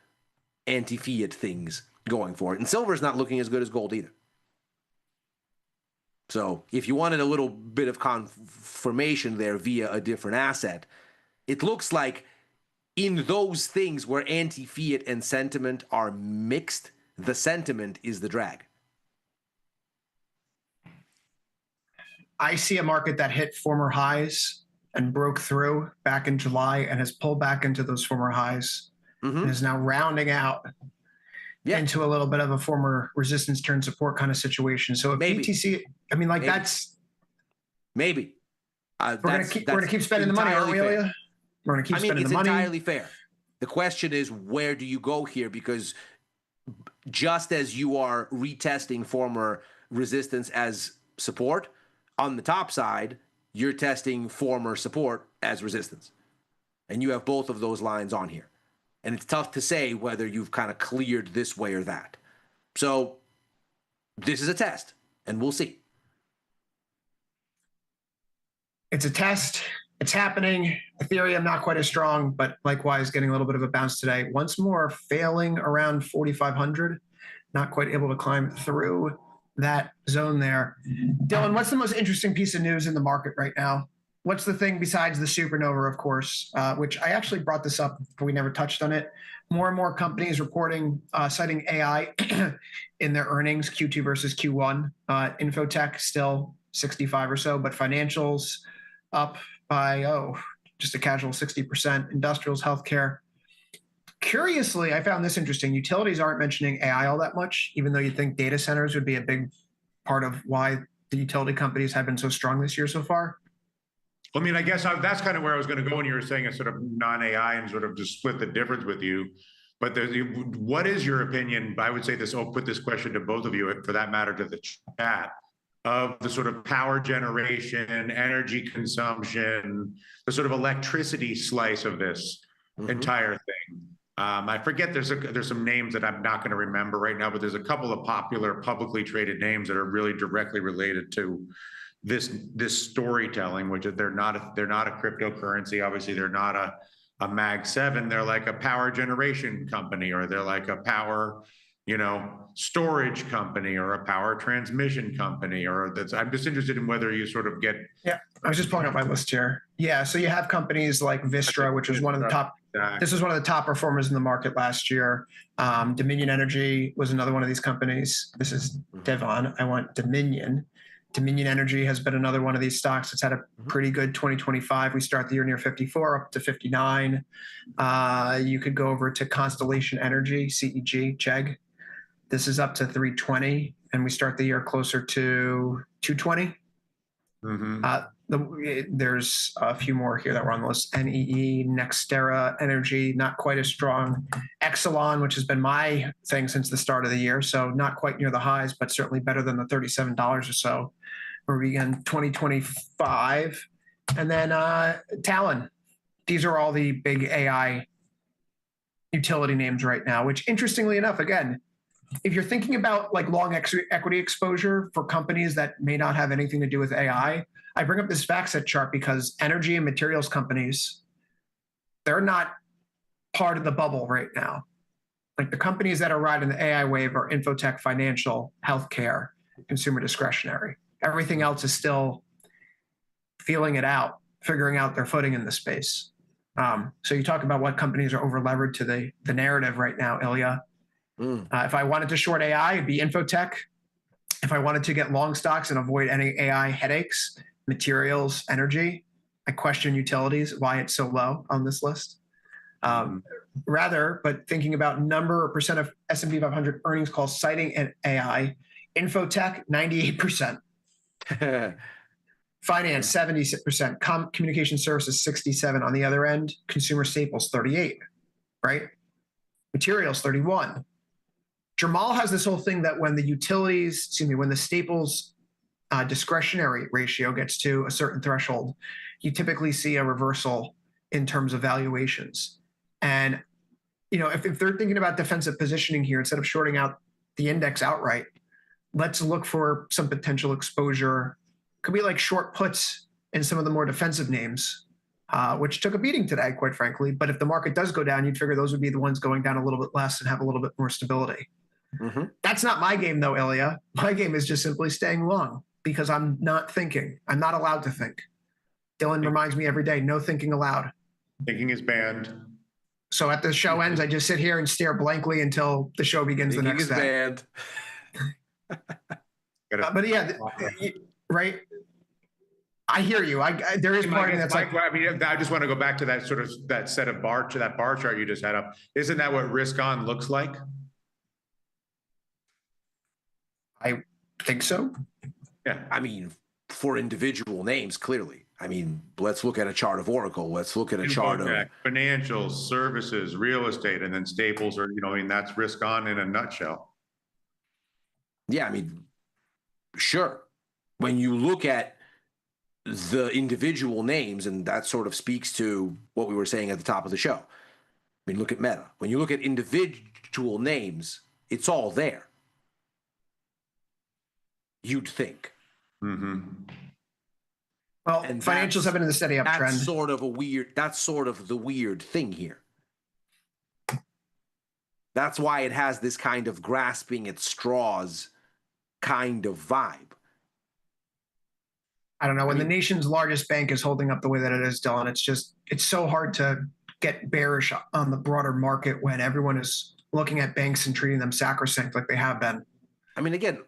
anti-fiat things going for it. And silver is not looking as good as gold either. So if you wanted a little bit of confirmation there via a different asset, it looks like in those things where anti-fiat and sentiment are mixed, the sentiment is the drag. I see a market that hit former highs and broke through back in July and has pulled back into those former highs and is now rounding out into a little bit of a former resistance turn support kind of situation. So if BTC, I mean, like that's maybe we're gonna keep spending the money, aren't we, Ilya? We're gonna keep spending the money. It's entirely fair. The question is, where do you go here? Because just as you are retesting former resistance as support, on the top side, you're testing former support as resistance. And you have both of those lines on here. And it's tough to say whether you've kind of cleared this way or that. So this is a test, and we'll see. It's a test. It's happening. Ethereum not quite as strong, but likewise getting a little bit of a bounce today. Once more, failing around 4,500, not quite able to climb through that zone there. Dylan, what's the most interesting piece of news in the market right now? What's the thing besides the supernova, of course, which I actually brought this up, but we never touched on it. More and more companies reporting, citing AI in their earnings, Q2 versus Q1. Infotech still 65 or so, but financials up by, just a casual 60%. Industrials, healthcare. Curiously, I found this interesting. Utilities aren't mentioning AI all that much, even though you'd think data centers would be a big part of why the utility companies have been so strong this year so far. I mean, I guess that's kind of where I was going to go when you were saying a sort of non-AI and sort of just split the difference with you. But what is your opinion? I would say this, I'll put this question to both of you, for that matter, to the chat, of the sort of power generation, energy consumption, the sort of electricity slice of this entire thing. I forget, there's some names that I'm not going to remember right now, but there's a couple of popular publicly traded names that are really directly related to this storytelling, which is they're not a cryptocurrency. Obviously, they're not a Mag 7. They're like a power generation company, or they're like a power, storage company, or a power transmission company, or that's. I'm just interested in whether you sort of get. Yeah, I was just pulling up my list here. Yeah, so you have companies like Vistra, which is one of the top. This is one of the top performers in the market last year. Dominion Energy was another one of these companies. This is Devon. I want Dominion. Dominion Energy has been another one of these stocks that's had a pretty good 2025. We start the year near 54, up to 59. You could go over to Constellation Energy, CEG, CHEG. This is up to 320, and we start the year closer to 220. There's a few more here that were on the list. NEE, Nextera Energy, not quite as strong. Exelon, which has been my thing since the start of the year, so not quite near the highs, but certainly better than the $37 or so where we began 2025. And then Talon. These are all the big AI utility names right now, which interestingly enough, again, if you're thinking about like long equity exposure for companies that may not have anything to do with AI, I bring up this FactSet chart because energy and materials companies, they're not part of the bubble right now. Like the companies that are riding the AI wave are infotech, financial, healthcare, consumer discretionary. Everything else is still feeling it out. figuring out their footing in the space. So you talk about what companies are over levered to the narrative right now, Ilya. If I wanted to short AI, it'd be Infotech. If I wanted to get long stocks and avoid any AI headaches, materials, energy, I question utilities, why it's so low on this list. Rather, but thinking about number or percent of S&P 500 earnings calls citing an AI, Infotech, 98%. Finance, 70%. Communication services, 67%. On the other end, consumer staples, 38%, right? Materials, 31%. Jamal has this whole thing that when the staples discretionary ratio gets to a certain threshold, you typically see a reversal in terms of valuations. And if they're thinking about defensive positioning here, instead of shorting out the index outright, let's look for some potential exposure. Could be like short puts in some of the more defensive names, which took a beating today, quite frankly. But if the market does go down, you'd figure those would be the ones going down a little bit less and have a little bit more stability. That's not my game, though, Ilya. My game is just simply staying long because I'm not thinking. I'm not allowed to think. Dylan reminds me every day, no thinking allowed. Thinking is banned. So at the show ends, I just sit here and stare blankly until the show begins the next day. But yeah, right. I hear you. There is part of me that's like. I mean, I just want to go back to that set of bar chart you just had up. Isn't that what risk on looks like? I think so. Yeah. I mean, for individual names, clearly. I mean, let's look at a chart of Oracle. Let's look at a chart of financials, services, real estate, and then staples are, that's risk on in a nutshell. Yeah, I mean, sure. When you look at the individual names, and that sort of speaks to what we were saying at the top of the show. I mean, look at Meta. When you look at individual names, it's all there. You'd think. Well, and financials have been in the steady uptrend. That's sort of the weird thing here. That's why it has this kind of grasping at straws kind of vibe. I don't know. When the nation's largest bank is holding up the way that it is, Dylan, it's so hard to get bearish on the broader market when everyone is looking at banks and treating them sacrosanct like they have been. I mean, again,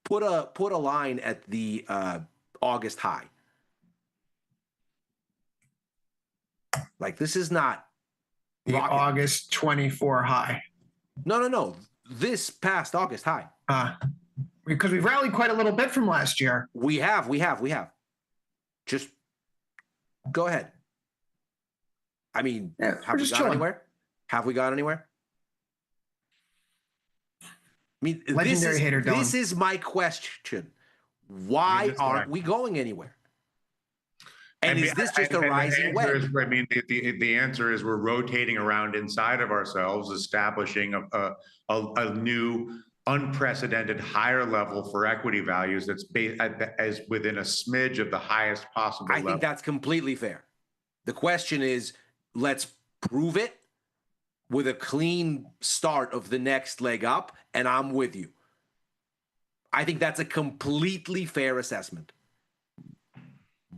put a line at the August high. Like, this is not the August 24 high. No. This past August high. Because we've rallied quite a little bit from last year. We have. Just go ahead. I mean, have we gone anywhere? Have we gone anywhere? I mean, legendary hater. This is my question. Why aren't we going anywhere? And is this just a rising wedge? I mean, the answer is we're rotating around inside of ourselves, establishing a new, unprecedented higher level for equity values that's as within a smidge of the highest possible level. I think that's completely fair. The question is, let's prove it with a clean start of the next leg up, and I'm with you. I think that's a completely fair assessment.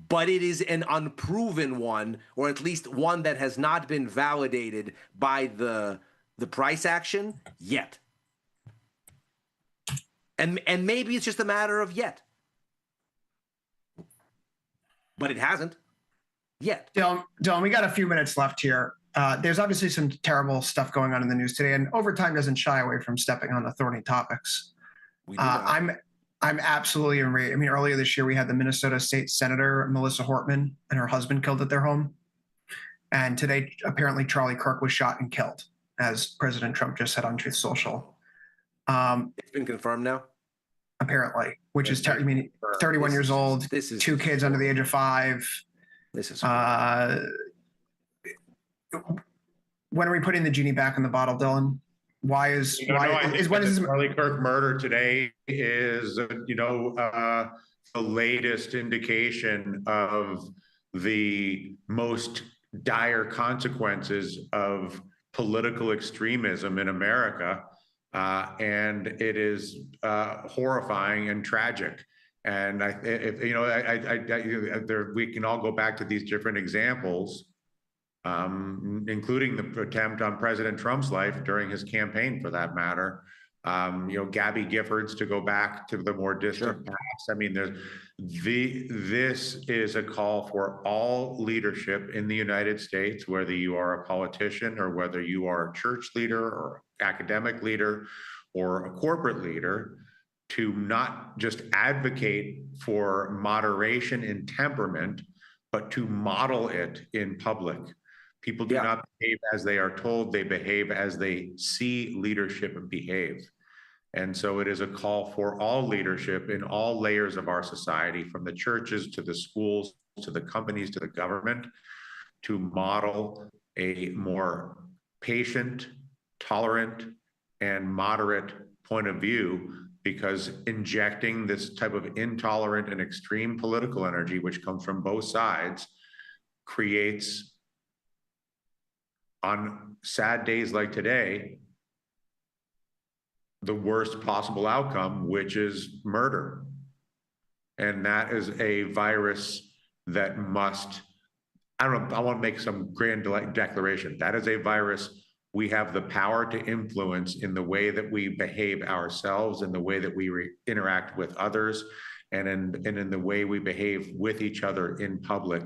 But it is an unproven one, or at least one that has not been validated by the price action yet. And maybe it's just a matter of yet. But it hasn't yet. Dylan, we got a few minutes left here. There's obviously some terrible stuff going on in the news today, and Overtime doesn't shy away from stepping on the thorny topics. I'm absolutely enraged. I mean, earlier this year, we had the Minnesota State Senator, Melissa Hortman, and her husband killed at their home. And today, apparently, Charlie Kirk was shot and killed, as President Trump just said on Truth Social. It's been confirmed now? Apparently, which is, 31 years old, two kids under the age of 5. This is when are we putting the genie back in the bottle, Dylan? When is this Charlie Kirk murder today is the latest indication of the most dire consequences of political extremism in America, and it is horrifying and tragic. And we can all go back to these different examples, including the attempt on President Trump's life during his campaign, for that matter. Gabby Giffords, to go back to the more distant past. I mean, this is a call for all leadership in the United States, whether you are a politician or whether you are a church leader or academic leader or a corporate leader, to not just advocate for moderation in temperament, but to model it in public. People do not behave as they are told, they behave as they see leadership behave. And so it is a call for all leadership in all layers of our society, from the churches to the schools, to the companies, to the government, to model a more patient, tolerant, and moderate point of view, because injecting this type of intolerant and extreme political energy, which comes from both sides, creates, on sad days like today, the worst possible outcome, which is murder. And that is a virus that must, I want to make some grand declaration. That is a virus we have the power to influence in the way that we behave ourselves, in the way that we interact with others, and in the way we behave with each other in public,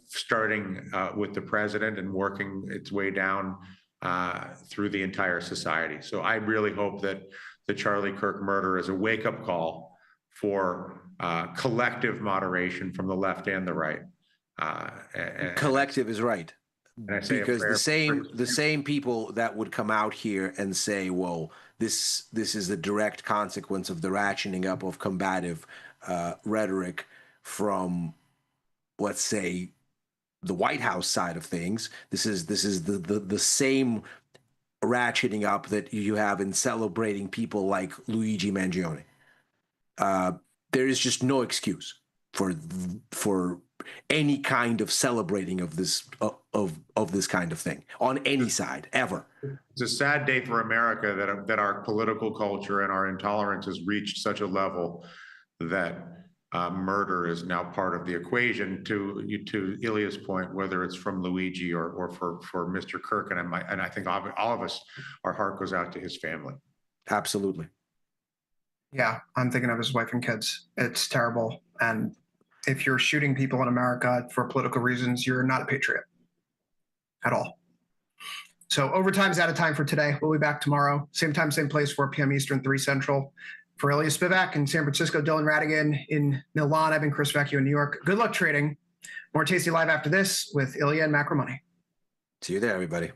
starting with the president and working its way down through the entire society. So I really hope that the Charlie Kirk murder is a wake-up call for collective moderation from the left and the right. Collective is right. Because the same people that would come out here and say, well, this is the direct consequence of the ratcheting up of combative rhetoric from, let's say, the White House side of things. This is the same ratcheting up that you have in celebrating people like Luigi Mangione. There is just no excuse for any kind of celebrating of this kind of thing on any side ever. It's a sad day for America that our political culture and our intolerance has reached such a level that murder is now part of the equation. To Ilya's point, whether it's from Luigi or for Mr. Kirk, and I think all of us, our heart goes out to his family. Absolutely. Yeah, I'm thinking of his wife and kids. It's terrible. And if you're shooting people in America for political reasons, you're not a patriot at all. So overtime's out of time for today. We'll be back tomorrow. Same time, same place, 4 p.m. Eastern, 3 Central. For Ilya Spivak in San Francisco, Dylan Radigan in Milan, I've been Chris Vecchio in New York. Good luck trading. More Tasty Live after this with Ilya and Macro Money. See you there, everybody.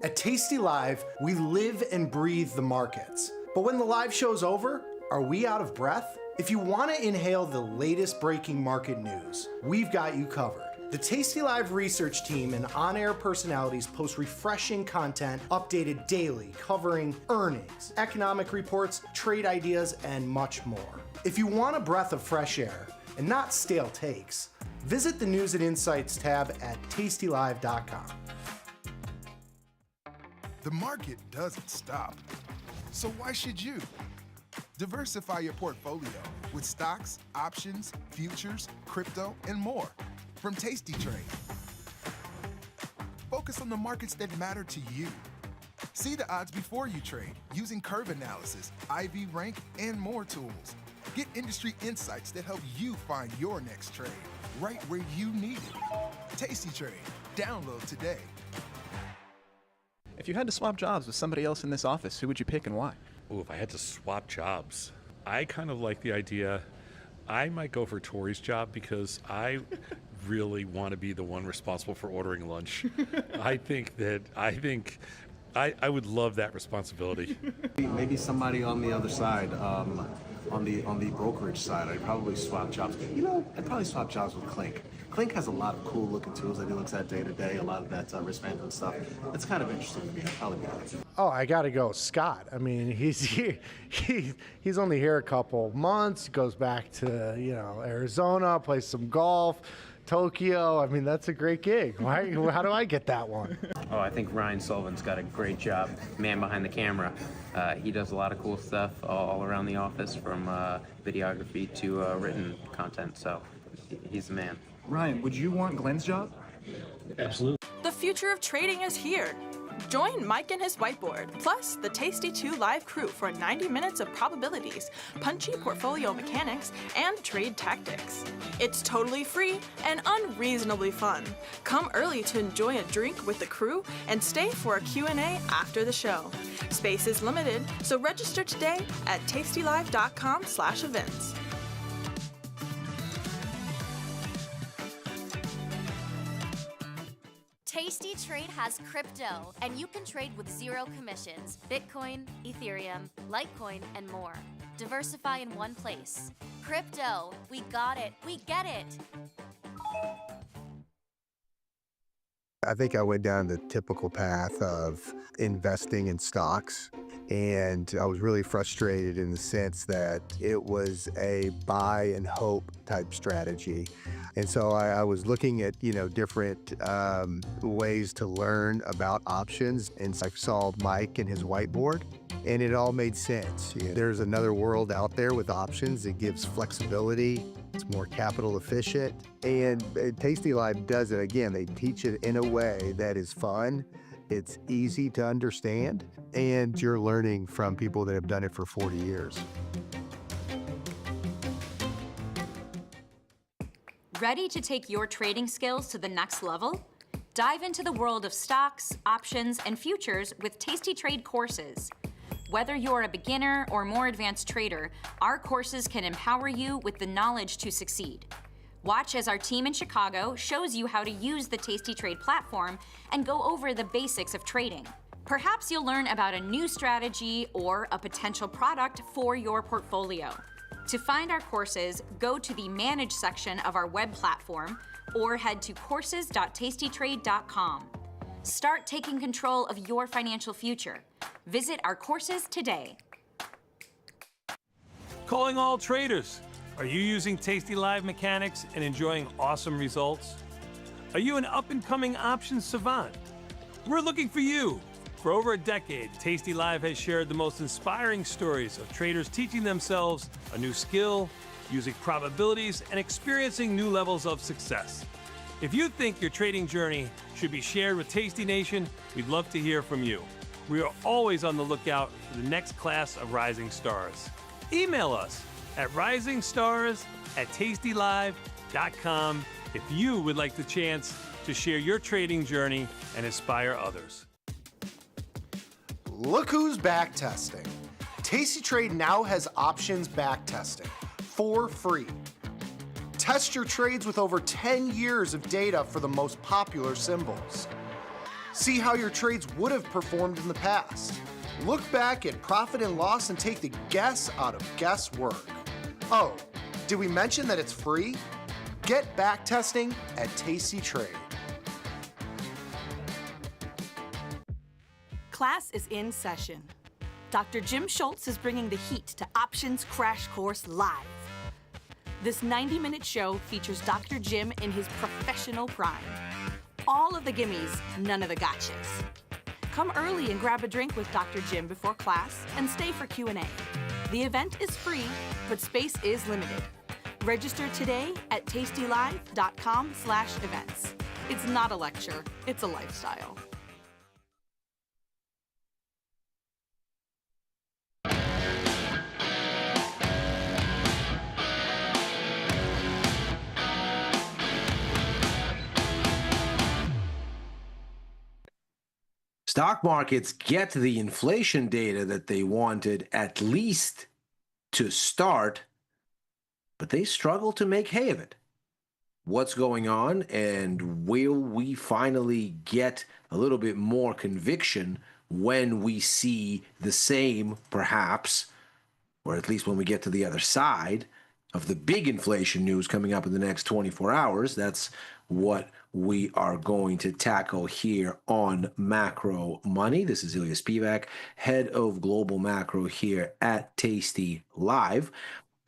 At Tasty Live, we live and breathe the markets. But when the live show's over, are we out of breath? If you want to inhale the latest breaking market news, we've got you covered. The Tasty Live research team and on-air personalities post refreshing content updated daily, covering earnings, economic reports, trade ideas, and much more. If you want a breath of fresh air and not stale takes, visit the News and Insights tab at tastylive.com. The market doesn't stop, so why should you? Diversify your portfolio with stocks, options, futures, crypto, and more from Tasty Trade. Focus on the markets that matter to you. See the odds before you trade using curve analysis, IV rank, and more tools. Get industry insights that help you find your next trade right where you need it. Tasty Trade. Download today. If you had to swap jobs with somebody else in this office, who would you pick and why? Oh, if I had to swap jobs, I kind of like the idea. I might go for Tori's job because I really want to be the one responsible for ordering lunch. I would love that responsibility. Maybe somebody on the other side, on the brokerage side. I'd probably swap jobs. I'd probably swap jobs with Clink. Clink has a lot of cool looking tools that he looks at day to day, a lot of that risk management stuff. It's kind of interesting to me. I'd probably be honest. Oh, I got to go Scott. I mean, he's only here a couple months, goes back to, Arizona, plays some golf, Tokyo. I mean, that's a great gig. How do I get that one? Oh, I think Ryan Sullivan's got a great job, man behind the camera. He does a lot of cool stuff all around the office, from videography to written content, so he's the man. Ryan, would you want Glenn's job? Absolutely. The future of trading is here. Join Mike and his whiteboard, plus the Tasty 2 live crew for 90 minutes of probabilities, punchy portfolio mechanics, and trade tactics. It's totally free and unreasonably fun. Come early to enjoy a drink with the crew and stay for a Q&A after the show. Space is limited, so register today at tastylive.com/events. Tasty Trade has crypto, and you can trade with zero commissions. Bitcoin, Ethereum, Litecoin, and more. Diversify in one place. Crypto, we got it, we get it. I think I went down the typical path of investing in stocks, and I was really frustrated in the sense that it was a buy and hope type strategy. And so I was looking at, different ways to learn about options. And I saw Mike and his whiteboard, and it all made sense. There's another world out there with options. It gives flexibility. It's more capital efficient. And tastylive does it. Again, they teach it in a way that is fun. It's easy to understand, and you're learning from people that have done it for 40 years. Ready to take your trading skills to the next level? Dive into the world of stocks, options, and futures with Tasty Trade courses. Whether you're a beginner or more advanced trader, our courses can empower you with the knowledge to succeed. Watch as our team in Chicago shows you how to use the Tasty Trade platform and go over the basics of trading. Perhaps you'll learn about a new strategy or a potential product for your portfolio. To find our courses, go to the Manage section of our web platform or head to courses.tastytrade.com. Start taking control of your financial future. Visit our courses today. Calling all traders. Are you using tastylive mechanics and enjoying awesome results? Are you an up-and-coming options savant? We're looking for you. For over a decade, tastylive has shared the most inspiring stories of traders teaching themselves a new skill, using probabilities, and experiencing new levels of success. If you think your trading journey should be shared with Tasty Nation, we'd love to hear from you. We are always on the lookout for the next class of rising stars. Email us at risingstars@tastylive.com if you would like the chance to share your trading journey and inspire others. Look who's back testing. Tasty Trade now has options back testing for free. Test your trades with over 10 years of data for the most popular symbols. See how your trades would have performed in the past. Look back at profit and loss and take the guess out of guesswork. Oh, did we mention that it's free? Get back testing at Tasty Trade. Class is in session. Dr. Jim Schultz is bringing the heat to Options Crash Course Live. This 90-minute show features Dr. Jim in his professional prime. All of the gimmies, none of the gotchas. Come early and grab a drink with Dr. Jim before class and stay for Q&A. The event is free, but space is limited. Register today at tastylive.com/events. It's not a lecture, it's a lifestyle. Stock markets get the inflation data that they wanted, at least to start, but they struggle to make hay of it. What's going on, and will we finally get a little bit more conviction when we see the same, perhaps, or at least when we get to the other side of the big inflation news coming up in the next 24 hours? That's what we are going to tackle here on Macro Money. This is Ilya Spivak, head of global macro here at Tasty Live.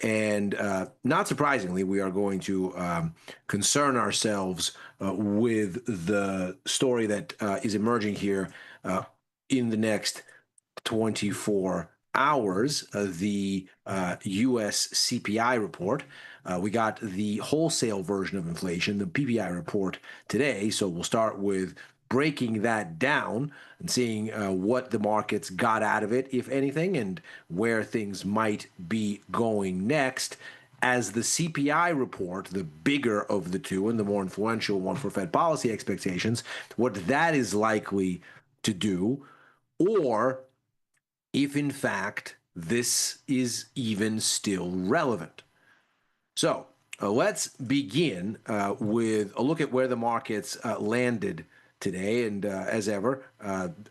And not surprisingly, we are going to concern ourselves with the story that is emerging here in the next 24 hours, the U.S. CPI report. We got the wholesale version of inflation, the PPI report today. So we'll start with breaking that down and seeing what the markets got out of it, if anything, and where things might be going next. As the CPI report, the bigger of the two and the more influential one for Fed policy expectations, what that is likely to do, or if in fact this is even still relevant. So let's begin with a look at where the markets landed today. And as ever,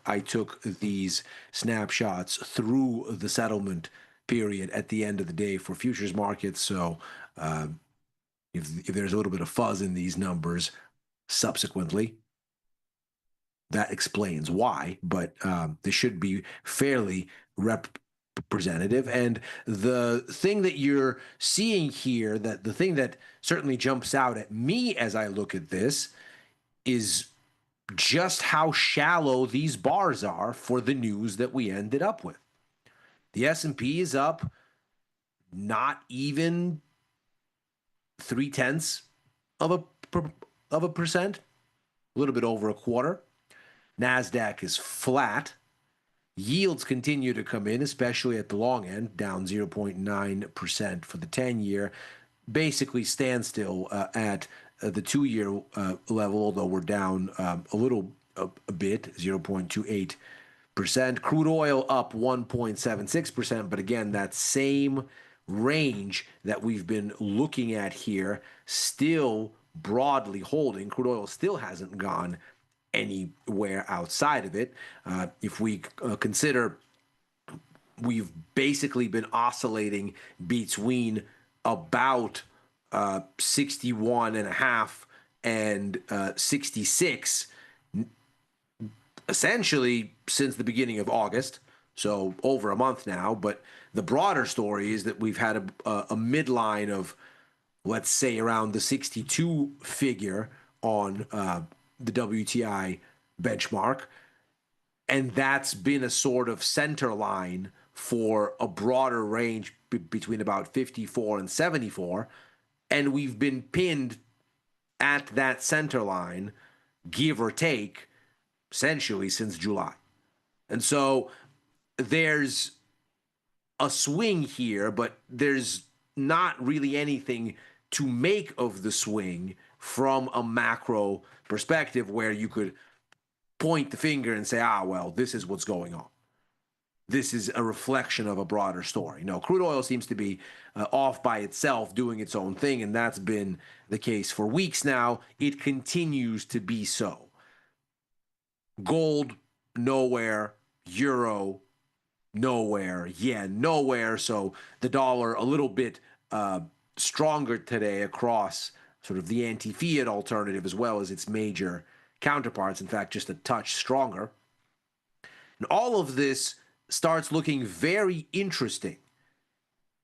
I took these snapshots through the settlement period at the end of the day for futures markets. So if there's a little bit of fuzz in these numbers subsequently, that explains why, but this should be fairly representative. And the thing that you're seeing here, that the thing that certainly jumps out at me as I look at this, is just how shallow these bars are for the news that we ended up with. The S&P is up not even 0.3% of a percent, a little bit over a quarter. NASDAQ is flat. Yields continue to come in, especially at the long end, down 0.9% for the 10-year. Basically standstill at the 2-year level, although we're down a bit, 0.28%. Crude oil up 1.76%, but again, that same range that we've been looking at here still broadly holding. Crude oil still hasn't gone anywhere outside of it. If we consider, we've basically been oscillating between about 61.5 and 66 essentially since the beginning of August, so over a month now. But the broader story is that we've had a midline of, let's say, around the 62 figure on the WTI benchmark, and that's been a sort of center line for a broader range between about 54 and 74, and we've been pinned at that center line, give or take, essentially since July. And so there's a swing here, but there's not really anything to make of the swing from a macro perspective where you could point the finger and say, well, this is what's going on. This is a reflection of a broader story. No, crude oil seems to be off by itself, doing its own thing, and that's been the case for weeks now. It continues to be so. Gold, nowhere. Euro, nowhere. Yen, nowhere. So the dollar a little bit stronger today across sort of the anti-fiat alternative as well as its major counterparts. In fact, just a touch stronger. And all of this starts looking very interesting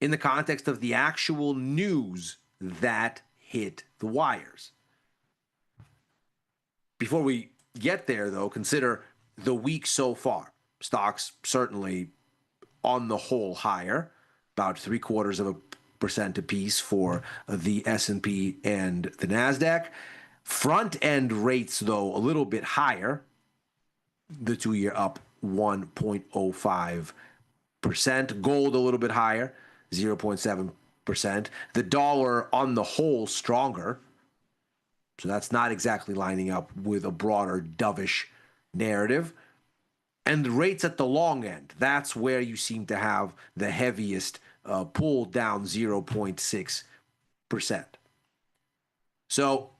in the context of the actual news that hit the wires. Before we get there, though, consider the week so far. Stocks certainly on the whole higher, about 0.75% apiece for the S&P and the NASDAQ. Front-end rates, though, a little bit higher. The 2-year up 1.05%. Gold a little bit higher, 0.7%. The dollar on the whole stronger. So that's not exactly lining up with a broader dovish narrative. And the rates at the long end, that's where you seem to have the heaviest pull, down 0.6%. So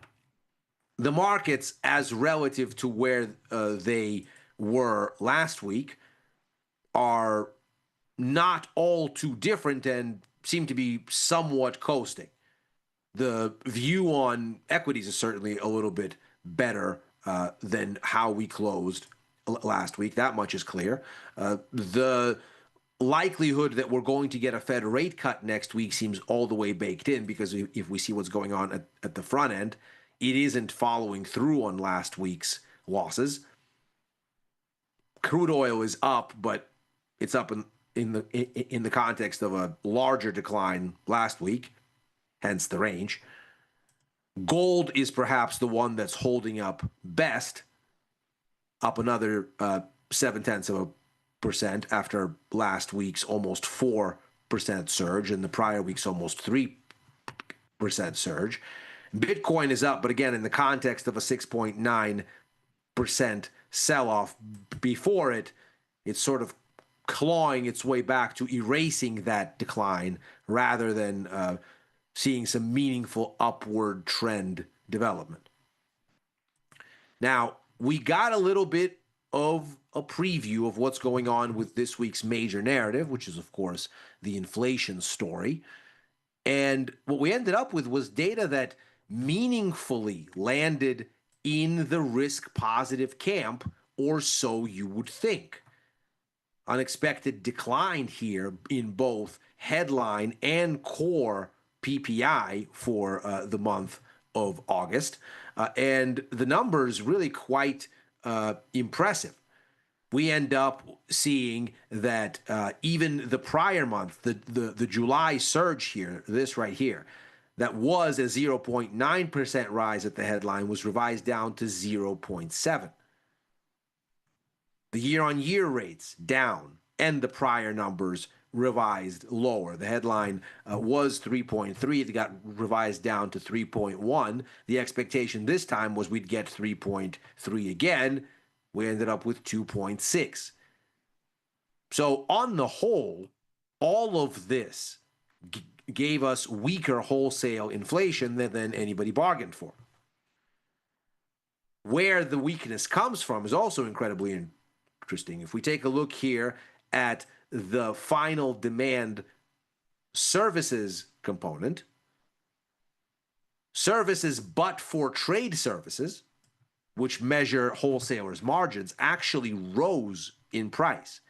the markets, as relative to where they were last week, are not all too different and seem to be somewhat coasting. The view on equities is certainly a little bit better than how we closed last week. That much is clear. The likelihood that we're going to get a Fed rate cut next week seems all the way baked in, because if we see what's going on at the front end, it isn't following through on last week's losses. Crude oil is up, but it's up in the context of a larger decline last week, hence the range. Gold is perhaps the one that's holding up best, up another 0.7% after last week's almost 4% surge and the prior week's almost 3% surge. Bitcoin is up, but again, in the context of a 6.9% sell-off before it, it's sort of clawing its way back to erasing that decline rather than seeing some meaningful upward trend development. Now, we got a little bit of a preview of what's going on with this week's major narrative, which is, of course, the inflation story. And what we ended up with was data that meaningfully landed in the risk-positive camp, or so you would think. Unexpected decline here in both headline and core PPI for the month of August. And the numbers really quite impressive. We end up seeing that even the prior month, the July surge here, this right here, that was a 0.9% rise at the headline was revised down to 0.7. The year-on-year rates down, and the prior numbers revised lower. The headline was 3.3. It got revised down to 3.1. The expectation this time was we'd get 3.3 again. We ended up with 2.6. So on the whole, all of this gave us weaker wholesale inflation than anybody bargained for. Where the weakness comes from is also incredibly interesting. If we take a look here at the final demand services component, services but for trade services, which measure wholesalers' margins, actually rose in price.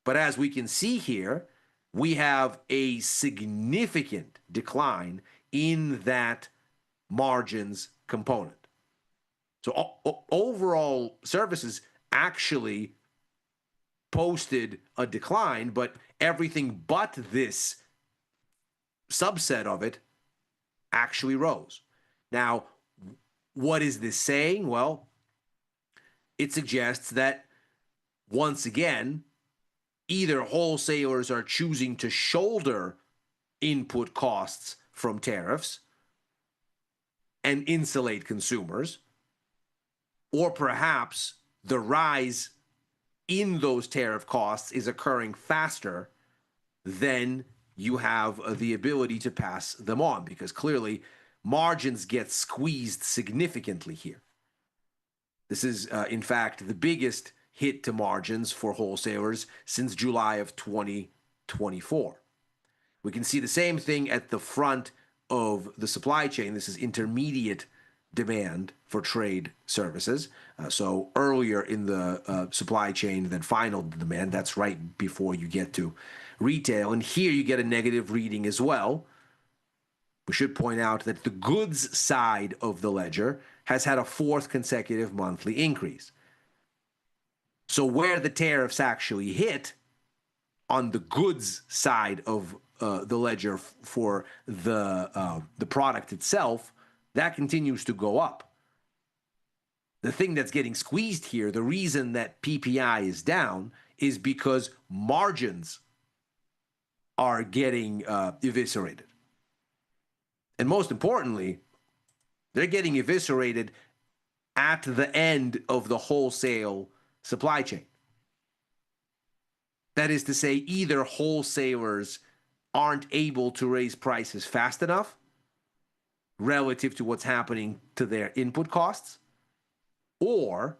But as we can see here, we have a significant decline in that margins component. So overall services actually posted a decline, but everything but this subset of it actually rose. Now, what is this saying? Well, it suggests that, once again, either wholesalers are choosing to shoulder input costs from tariffs and insulate consumers, or perhaps the rise in those tariff costs is occurring faster than you have the ability to pass them on, because clearly margins get squeezed significantly here. This is, in fact, the biggest hit to margins for wholesalers since July of 2024. We can see the same thing at the front of the supply chain. This is intermediate demand for trade services. So earlier in the supply chain than final demand. That's right before you get to retail. And here you get a negative reading as well. We should point out that the goods side of the ledger has had a fourth consecutive monthly increase. So where the tariffs actually hit on the goods side of the ledger for the product itself, that continues to go up. The thing that's getting squeezed here, the reason that PPI is down, is because margins are getting eviscerated. And most importantly, they're getting eviscerated at the end of the wholesale supply chain. That is to say, either wholesalers aren't able to raise prices fast enough relative to what's happening to their input costs, or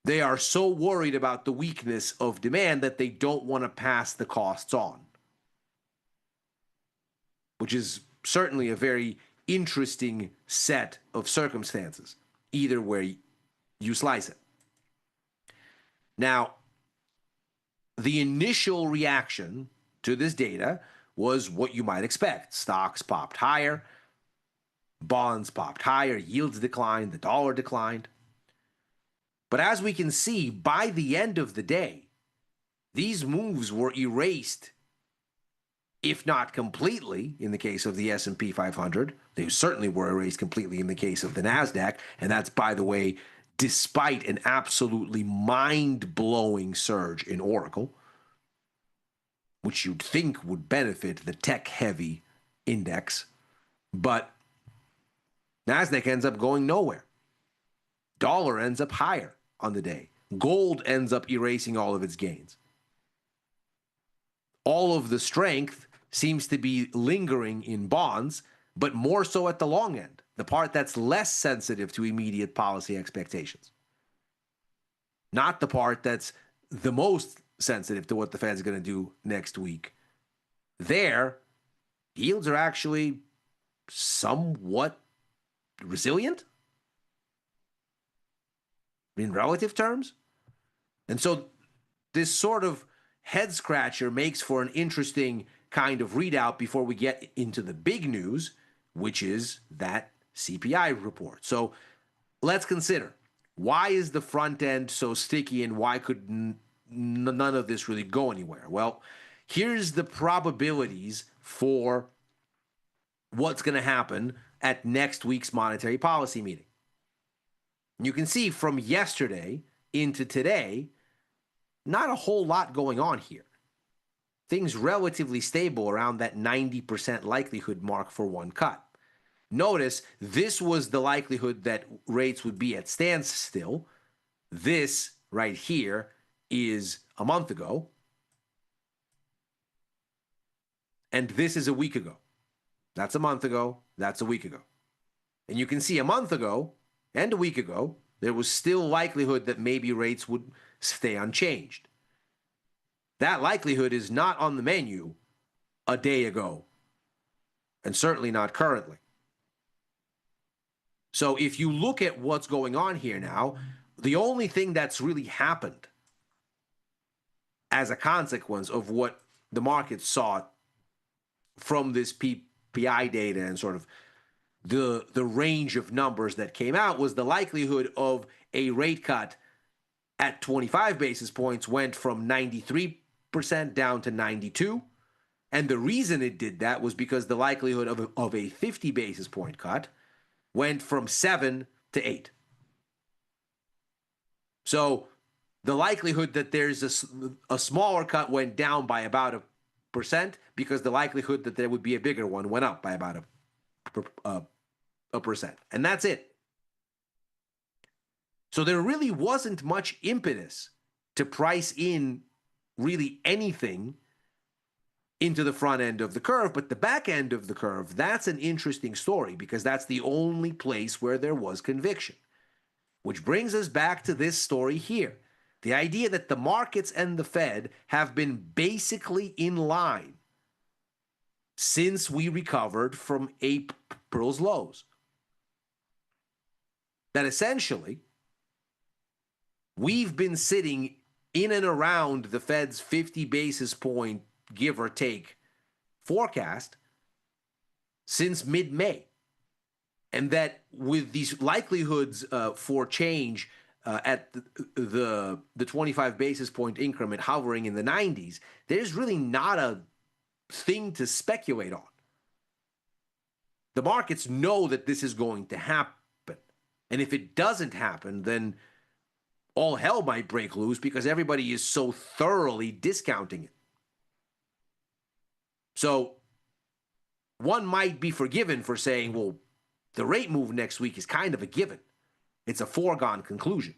they are so worried about the weakness of demand that they don't want to pass the costs on, which is certainly a very interesting set of circumstances, either way you slice it. Now, the initial reaction to this data was what you might expect. Stocks popped higher, bonds popped higher, yields declined, the dollar declined. But as we can see, by the end of the day, these moves were erased, if not completely, in the case of the S&P 500. They certainly were erased completely in the case of the NASDAQ. And that's, by the way, despite an absolutely mind-blowing surge in Oracle, which you'd think would benefit the tech-heavy index. But NASDAQ ends up going nowhere. Dollar ends up higher on the day. Gold ends up erasing all of its gains. All of the strength seems to be lingering in bonds, but more so at the long end, the part that's less sensitive to immediate policy expectations. Not the part that's the most sensitive to what the Fed's going to do next week. There, yields are actually somewhat resilient in relative terms. And so this sort of head scratcher makes for an interesting kind of readout before we get into the big news, which is that CPI report. So let's consider, why is the front end so sticky and why could none of this really go anywhere? Well, here's the probabilities for what's going to happen at next week's monetary policy meeting. You can see from yesterday into today, not a whole lot going on here. Things relatively stable around that 90% likelihood mark for one cut. Notice this was the likelihood that rates would be at standstill. This right here is a month ago. And this is a week ago. That's a month ago. That's a week ago. And you can see a month ago and a week ago, there was still likelihood that maybe rates would stay unchanged. That likelihood is not on the menu a day ago, and certainly not currently. So if you look at what's going on here now, the only thing that's really happened as a consequence of what the market saw from this PPI data and sort of the range of numbers that came out was the likelihood of a rate cut at 25 basis points went from 93% down to 92%. And the reason it did that was because the likelihood of a 50 basis point cut went from 7 to 8. So the likelihood that there's a smaller cut went down by about 1% because the likelihood that there would be a bigger one went up by about a percent. And that's it. So there really wasn't much impetus to price in really anything into the front end of the curve, but the back end of the curve, that's an interesting story because that's the only place where there was conviction. Which brings us back to this story here. The idea that the markets and the Fed have been basically in line since we recovered from April's lows. That essentially, we've been sitting in and around the Fed's 50 basis point give or take forecast since mid-May. And that with these likelihoods for change at the 25 basis point increment hovering in the 90s, there's really not a thing to speculate on. The markets know that this is going to happen. And if it doesn't happen, then all hell might break loose because everybody is so thoroughly discounting it. So one might be forgiven for saying, well, the rate move next week is kind of a given. It's a foregone conclusion.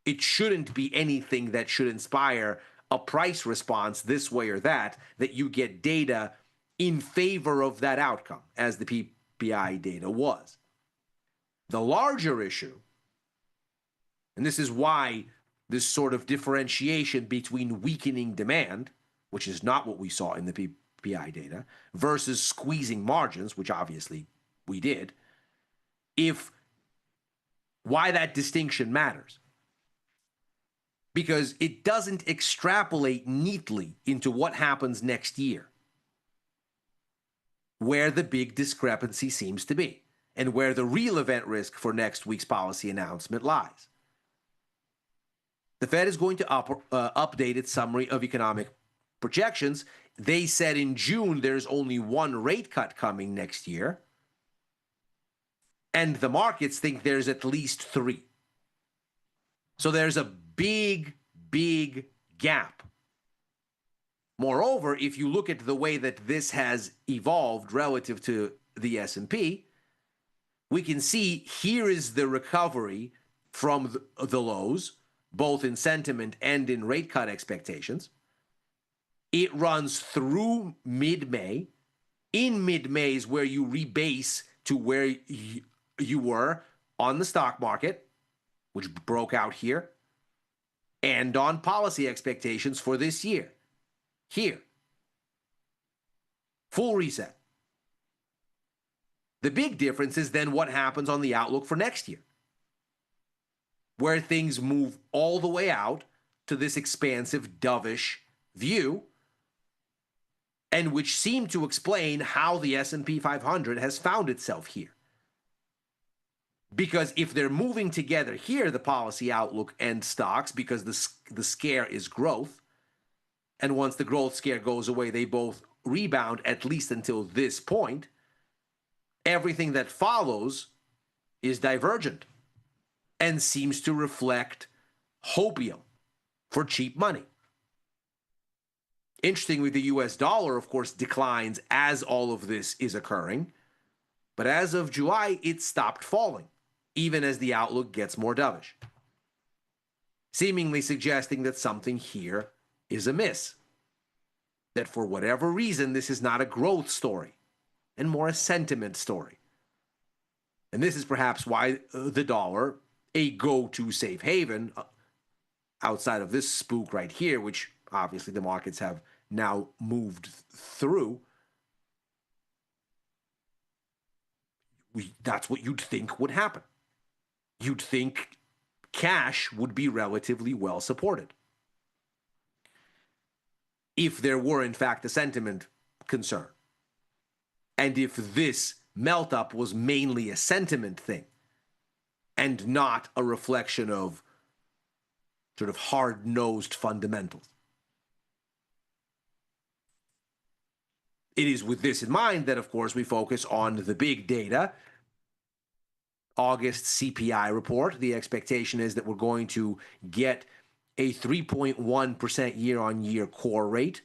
It shouldn't be anything that should inspire a price response this way or that you get data in favor of that outcome, as the PPI data was. The larger issue, and this is why this sort of differentiation between weakening demand, which is not what we saw in the PPI data, versus squeezing margins, which obviously we did, why that distinction matters. because it doesn't extrapolate neatly into what happens next year, where the big discrepancy seems to be, and where the real event risk for next week's policy announcement lies. The Fed is going to update its summary of economic projections. They said in June there's only one rate cut coming next year, and the markets think there's at least 3. So there's a big, big gap. Moreover, if you look at the way that this has evolved relative to the S&P, we can see here is the recovery from the lows, both in sentiment and in rate cut expectations. It runs through mid-May. In mid-May is where you rebase to where you were on the stock market, which broke out here, and on policy expectations for this year. Here. Full reset. The big difference is then what happens on the outlook for next year, where things move all the way out to this expansive, dovish view, and which seem to explain how the S&P 500 has found itself here. Because if they're moving together here, the policy outlook and stocks, because the scare is growth, and once the growth scare goes away, they both rebound, at least until this point, everything that follows is divergent and seems to reflect hopium for cheap money. Interestingly, the US dollar, of course, declines as all of this is occurring, but as of July, it stopped falling, even as the outlook gets more dovish, seemingly suggesting that something here is amiss, that for whatever reason, this is not a growth story and more a sentiment story. And this is perhaps why the dollar, a go-to safe haven, outside of this spook right here, which obviously the markets have now moved through, that's what you'd think would happen. You'd think cash would be relatively well supported, if there were, in fact, a sentiment concern. And if this melt-up was mainly a sentiment thing and not a reflection of sort of hard-nosed fundamentals. It is with this in mind that, of course, we focus on the big data. August CPI report. The expectation is that we're going to get a 3.1% year-on-year core rate,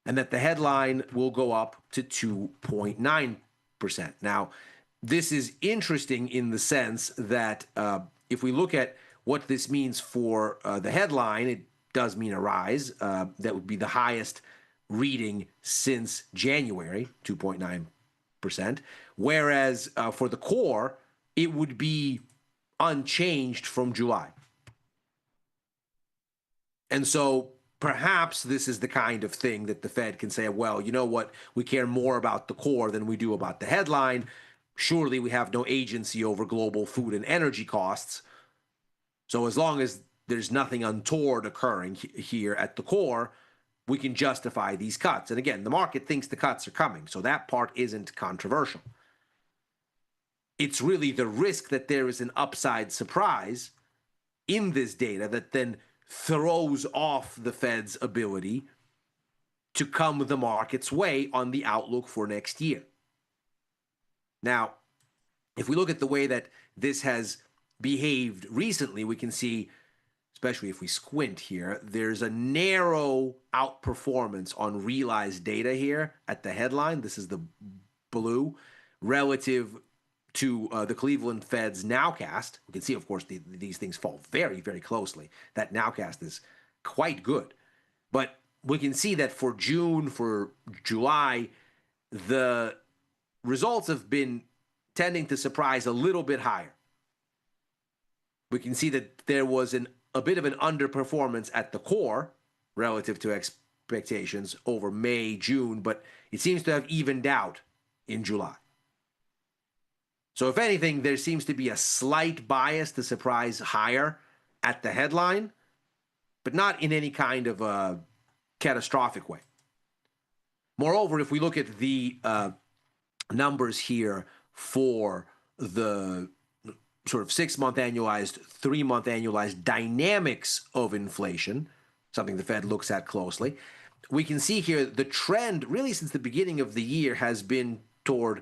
and that the headline will go up to 2.9%. Now, this is interesting in the sense that if we look at what this means for the headline, it does mean a rise. That would be the highest reading since January, 2.9%, whereas for the core, it would be unchanged from July. And so perhaps this is the kind of thing that the Fed can say, well, you know what, we care more about the core than we do about the headline. Surely we have no agency over global food and energy costs. So as long as there's nothing untoward occurring here at the core, we can justify these cuts. And again, the market thinks the cuts are coming, so that part isn't controversial. It's really the risk that there is an upside surprise in this data that then throws off the Fed's ability to come the market's way on the outlook for next year. Now, if we look at the way that this has behaved recently, we can see, especially if we squint here, there's a narrow outperformance on realized data here at the headline. This is the blue relative to the Cleveland Fed's nowcast. We can see, of course, these things fall very, very closely. That nowcast is quite good. But we can see that for June, for July, the results have been tending to surprise a little bit higher. We can see that there was a bit of an underperformance at the core relative to expectations over May, June, but it seems to have evened out in July. So if anything, there seems to be a slight bias to surprise higher at the headline, but not in any kind of a catastrophic way. Moreover, if we look at the numbers here for the sort of 6-month annualized, 3-month annualized dynamics of inflation, something the Fed looks at closely, we can see here the trend really since the beginning of the year has been toward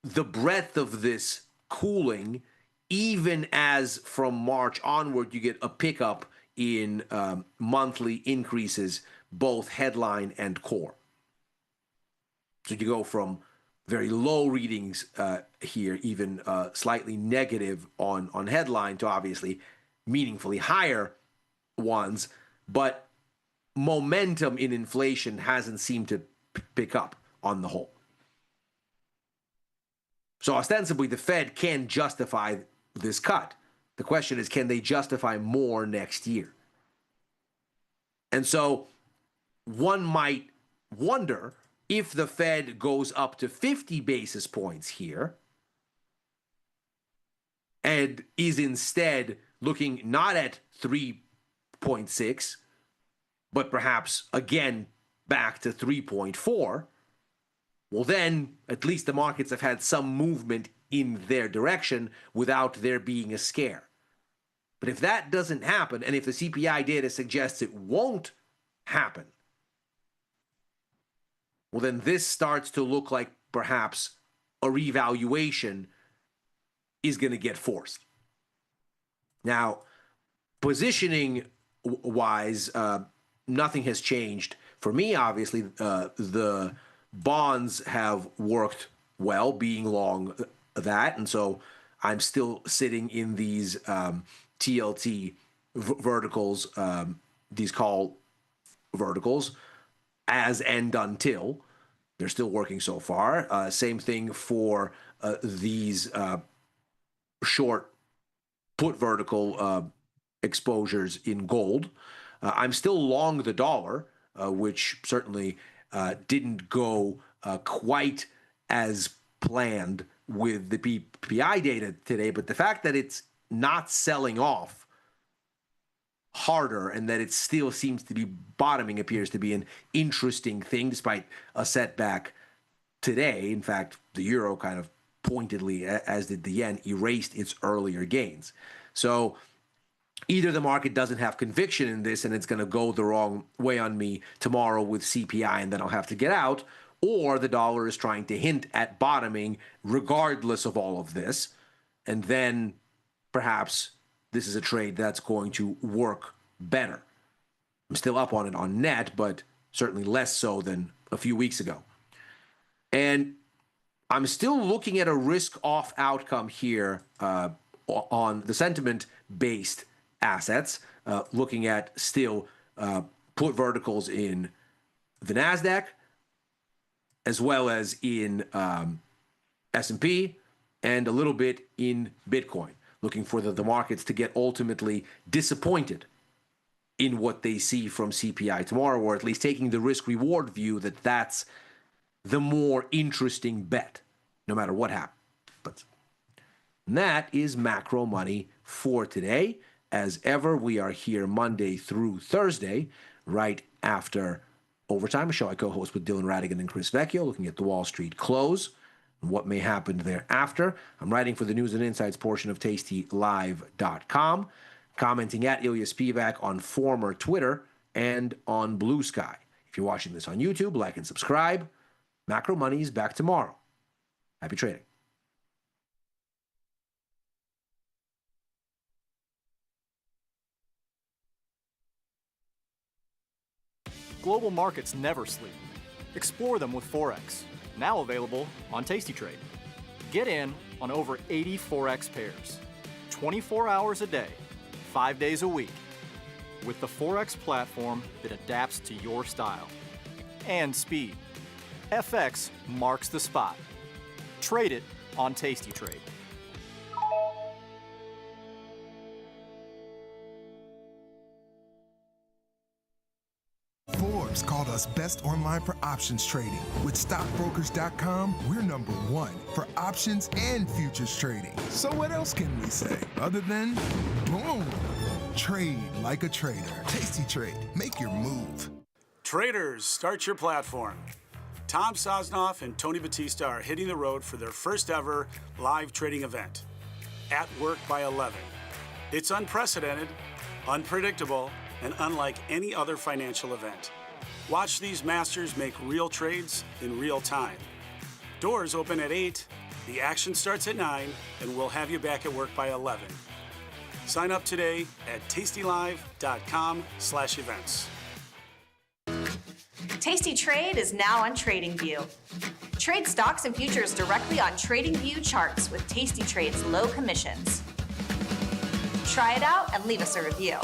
the breadth of this cooling, even as from March onward you get a pickup in monthly increases, both headline and core. So you go from very low readings here, even slightly negative on headline, to obviously meaningfully higher ones, but momentum in inflation hasn't seemed to pick up on the whole. So ostensibly, the Fed can justify this cut. The question is, can they justify more next year? And so one might wonder if the Fed goes up to 50 basis points here and is instead looking not at 3.6, but perhaps again back to 3.4, well then at least the markets have had some movement in their direction without there being a scare. But if that doesn't happen, and if the CPI data suggests it won't happen, well then this starts to look like perhaps a revaluation is going to get forced. Now, positioning wise, nothing has changed for me. Obviously, the bonds have worked well, being long that, and so I'm still sitting in these TLT verticals, these call verticals, as and until. They're still working so far. Same thing for these short put vertical exposures in gold. I'm still long the dollar, which certainly didn't go quite as planned with the PPI data today, but the fact that it's not selling off harder and that it still seems to be bottoming appears to be an interesting thing, despite a setback today. In fact, the euro kind of pointedly, as did the yen, erased its earlier gains. So either the market doesn't have conviction in this and it's going to go the wrong way on me tomorrow with CPI and then I'll have to get out, or the dollar is trying to hint at bottoming regardless of all of this, and then perhaps this is a trade that's going to work better. I'm still up on it on net, but certainly less so than a few weeks ago. And I'm still looking at a risk-off outcome here on the sentiment-based assets, looking at still put verticals in the NASDAQ, as well as in S&P, and a little bit in Bitcoin, looking for the markets to get ultimately disappointed in what they see from CPI tomorrow, or at least taking the risk-reward view that that's the more interesting bet, no matter what happens. And that is Macro Money for today. As ever, we are here Monday through Thursday, right after Overtime, a show I co-host with Dylan Radigan and Chris Vecchio, looking at the Wall Street close and what may happen thereafter. I'm writing for the News and Insights portion of tastylive.com, commenting at Ilya Spivak on former Twitter and on Blue Sky. If you're watching this on YouTube, like and subscribe. Macro Money is back tomorrow. Happy trading. Global markets never sleep. Explore them with Forex, now available on tastytrade. Get in on over 80 Forex pairs, 24 hours a day, 5 days a week, with the Forex platform that adapts to your style and speed. FX marks the spot. Trade it on tastytrade. Forbes called us best online for options trading. With stockbrokers.com, we're #1 for options and futures trading. So what else can we say other than boom? Trade like a trader. Tasty Trade. Make your move. Traders, start your platform. Tom Sosnoff and Tony Batista are hitting the road for their first ever live trading event, At Work by 11. It's unprecedented, unpredictable, and unlike any other financial event. Watch these masters make real trades in real time. Doors open at 8, the action starts at 9, and we'll have you back at work by 11. Sign up today at tastylive.com/events. Tasty Trade is now on TradingView. Trade stocks and futures directly on TradingView charts with Tasty Trade's low commissions. Try it out and leave us a review.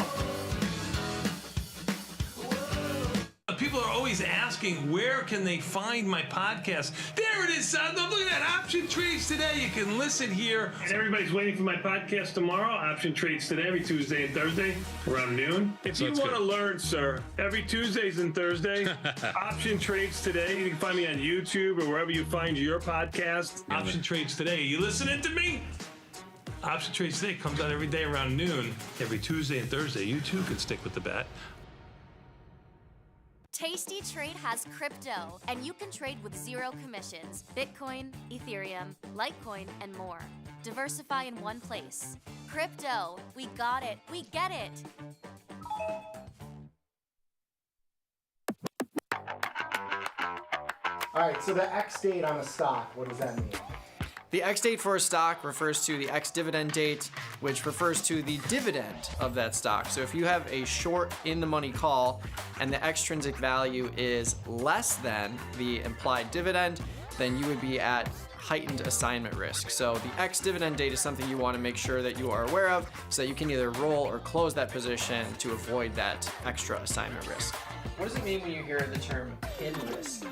People are always asking, where can they find my podcast? There it is, son. Look at that. Option Trades Today. You can listen here. And everybody's waiting for my podcast tomorrow. Option Trades Today, every Tuesday and Thursday around noon. If you want to learn, sir, every Tuesdays and Thursday, Option Trades Today. You can find me on YouTube or wherever you find your podcast. Option Trades Today. Are you listening to me? Option Trades Today comes out every day around noon, every Tuesday and Thursday. You too can stick with the bat. Tasty Trade has crypto, and you can trade with zero commissions. Bitcoin, Ethereum, Litecoin, and more. Diversify in one place. Crypto, we got it, we get it. All right, so the X date on a stock, what does that mean? The X date for a stock refers to the X dividend date, which refers to the dividend of that stock. So if you have a short in the money call and the extrinsic value is less than the implied dividend, then you would be at heightened assignment risk. So the X dividend date is something you want to make sure that you are aware of so that you can either roll or close that position to avoid that extra assignment risk. What does it mean when you hear the term pin risk?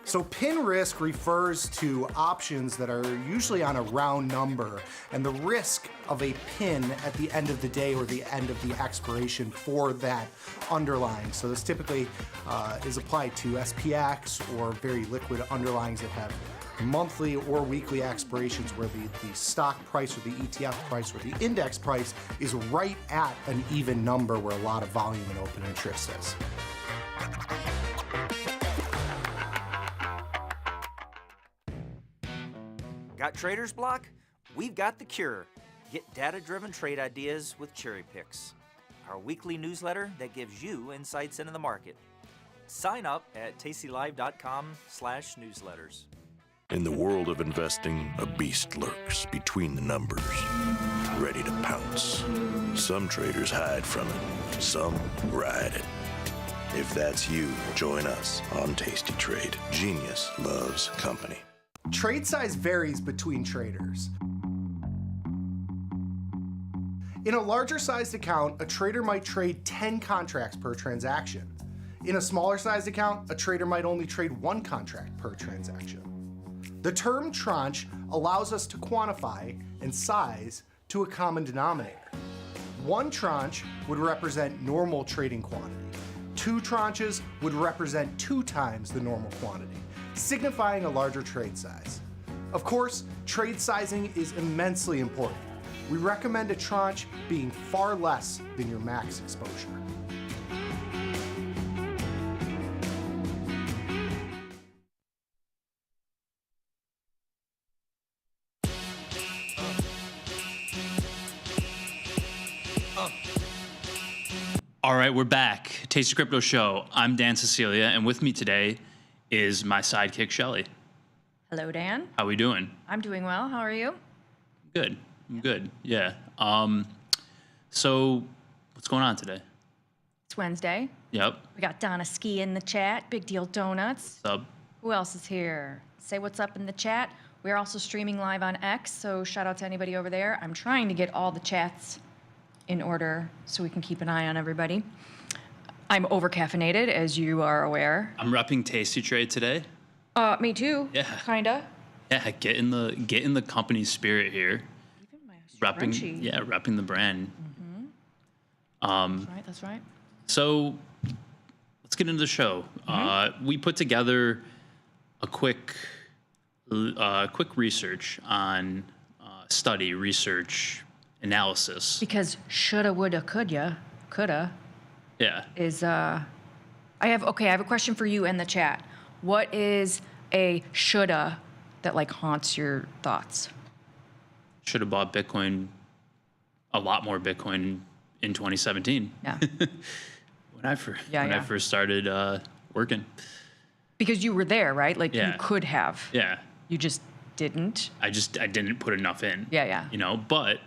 So pin risk refers to options that are usually on a round number and the risk of a pin at the end of the day or the end of the expiration for that underlying. So this typically is applied to SPX or very liquid underlyings that have monthly or weekly expirations where the stock price or the ETF price or the index price is right at an even number where a lot of volume and open interest is. Got trader's block? We've got the cure. Get data-driven trade ideas with Cherry Picks, our weekly newsletter that gives you insights into the market. Sign up at tastylive.com/newsletters. In the world of investing, a beast lurks between the numbers, ready to pounce. Some traders hide from it, some ride it. If that's you, join us on Tasty Trade. Genius loves company. Trade size varies between traders. In a larger sized account, a trader might trade 10 contracts per transaction. In a smaller sized account, a trader might only trade 1 contract per transaction. The term tranche allows us to quantify and size to a common denominator. 1 tranche would represent normal trading quantity. 2 tranches would represent 2 times the normal quantity, signifying a larger trade size. Of course, trade sizing is immensely important. We recommend a tranche being far less than your max exposure. All right, we're back. Tasty Crypto Show. I'm Dan Cecilia, and with me today is my sidekick, Shelly. Hello, Dan. How we doing? I'm doing well. How are you? Good. I'm good. Yeah. So what's going on today? It's Wednesday. Yep. We got Donna Ski in the chat. Big Deal Donuts. What's up? Who else is here? Say what's up in the chat. We're also streaming live on X, so shout out to anybody over there. I'm trying to get all the chats in order so we can keep an eye on everybody. I'm over-caffeinated, as you are aware. I'm repping Tasty Trade today. Me too. Yeah. Kinda. Yeah, get in the company spirit here. Crunchy. Repping the brand. That's right. So let's get into the show. We put together a quick research on research analysis. Because shoulda, woulda, coulda Yeah. is I have a question for you in the chat. What is a shoulda that like haunts your thoughts? Should have bought Bitcoin, a lot more Bitcoin in 2017. Yeah. when I first started working. Because you were there, right? Like Yeah. you could have. Yeah. You just didn't. I didn't put enough in. Yeah. You know, but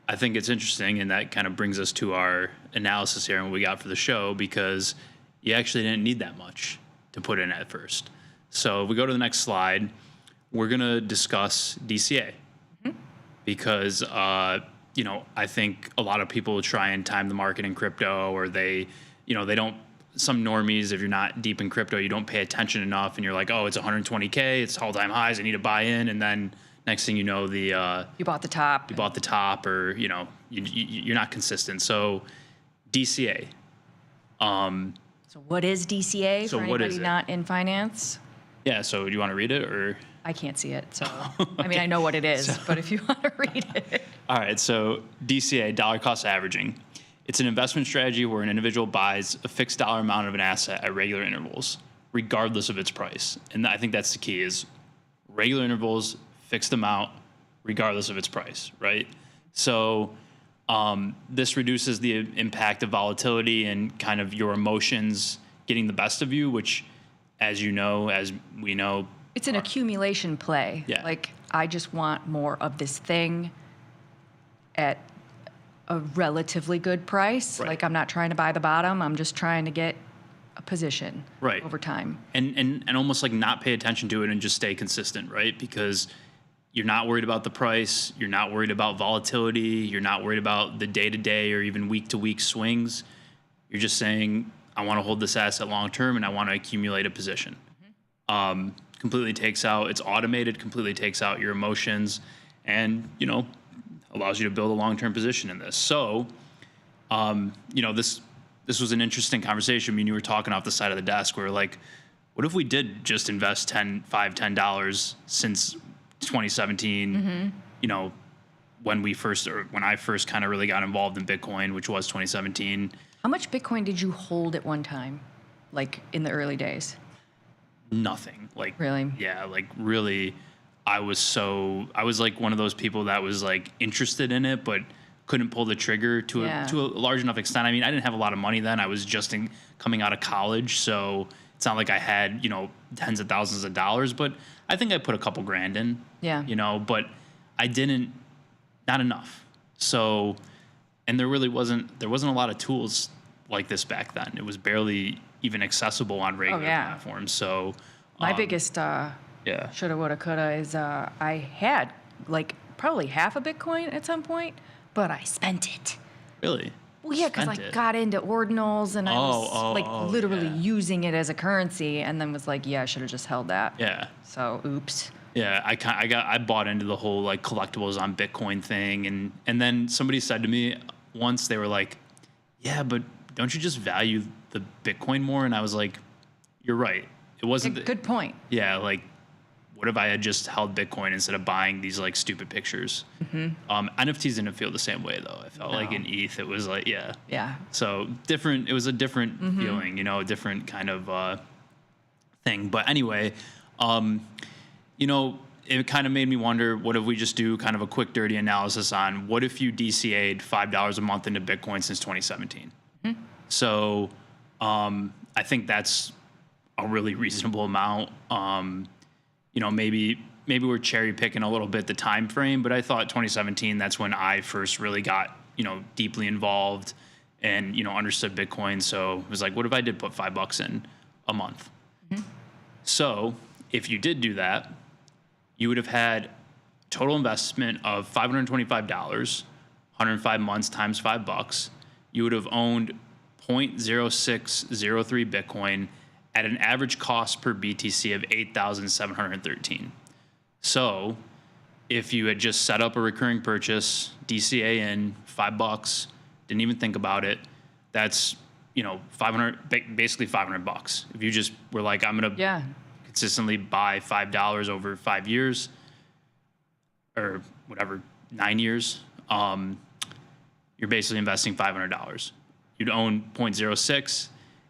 I think it's interesting, and that kind of brings us to our analysis here and what we got for the show, because you actually didn't need that much to put in at first. So if we go to the next slide, we're going to discuss DCA. Because, you know, I think a lot of people try and time the market in crypto, or they don't, some normies, if you're not deep in crypto, you don't pay attention enough, and you're like, oh, it's 120K, it's all-time highs, I need to buy in, and then next thing you know, you bought the top. Or, you know, you're not consistent. So DCA. So what is DCA So for what anybody is it? not in finance? Yeah, so do you want to read it, or? I can't see it, so I mean, I know what it is, but if you want to read it. All right, so DCA, dollar cost averaging. It's an investment strategy where an individual buys a fixed dollar amount of an asset at regular intervals, regardless of its price. And I think that's the key, is regular intervals, fixed amount, regardless of its price, right? So this reduces the impact of volatility and kind of your emotions getting the best of you, which, as we know, It's an accumulation play. Yeah. Like, I just want more of this thing at a relatively good price. Right. Like, I'm not trying to buy the bottom. I'm just trying to get a position right over time. And almost like not pay attention to it and just stay consistent, right? Because you're not worried about the price. You're not worried about volatility. You're not worried about the day-to-day or even week-to-week swings. You're just saying, I want to hold this asset long-term and I want to accumulate a position. Completely takes out, it's automated, completely takes out your emotions, and, you know, allows you to build a long-term position in this. So, you know, this was an interesting conversation. I mean, you were talking off the side of the desk. We were like, what if we did just invest $10 since 2017, you know, when I first kind of really got involved in Bitcoin, which was 2017. How much Bitcoin did you hold at one time, like in the early days? Nothing. Like, really? Yeah, like really, I was like one of those people that was like interested in it, but couldn't pull the trigger to a large enough extent. I mean, I didn't have a lot of money then. I was just coming out of college, so it's not like I had, you know, tens of thousands of dollars, but I think I put a couple grand in. Yeah. You know, but I not enough. So, and there wasn't a lot of tools like this back then. It was barely even accessible on regular platforms. So my biggest shoulda, woulda, coulda is I had like probably half a Bitcoin at some point, but I spent it. Really? Well, yeah, because I got into ordinals and I was literally using it as a currency, and then was like, I should have just held that. Yeah. So, oops. Yeah, I bought into the whole like collectibles on Bitcoin thing, and then somebody said to me once, they were like, yeah, but don't you just value the Bitcoin more? And I was like, you're right. It wasn't good point. Yeah, like, what if I had just held Bitcoin instead of buying these like stupid pictures? NFTs didn't feel the same way though. I felt like in ETH, it was like, yeah. So different. It was a different feeling, you know, a different kind of thing. But anyway, you know, it kind of made me wonder, what if we just do kind of a quick dirty analysis on what if you DCA'd $5 a month into Bitcoin since 2017? So I think that's a really reasonable amount. You know, maybe we're cherry picking a little bit the time frame, but I thought 2017, that's when I first really got, you know, deeply involved and, you know, understood Bitcoin. So it was like, what if I did put $5 in a month? So if you did do that, you would have had total investment of $525, 105 months times $5. You would have owned 0.0603 Bitcoin at an average cost per BTC of 8,713. So if you had just set up a recurring purchase, DCA in $5, didn't even think about it, that's, you know, basically $500. If you just were like, I'm going to consistently buy $5 over 5 years or whatever, 9 years, you're basically investing $500. You'd own 0.06,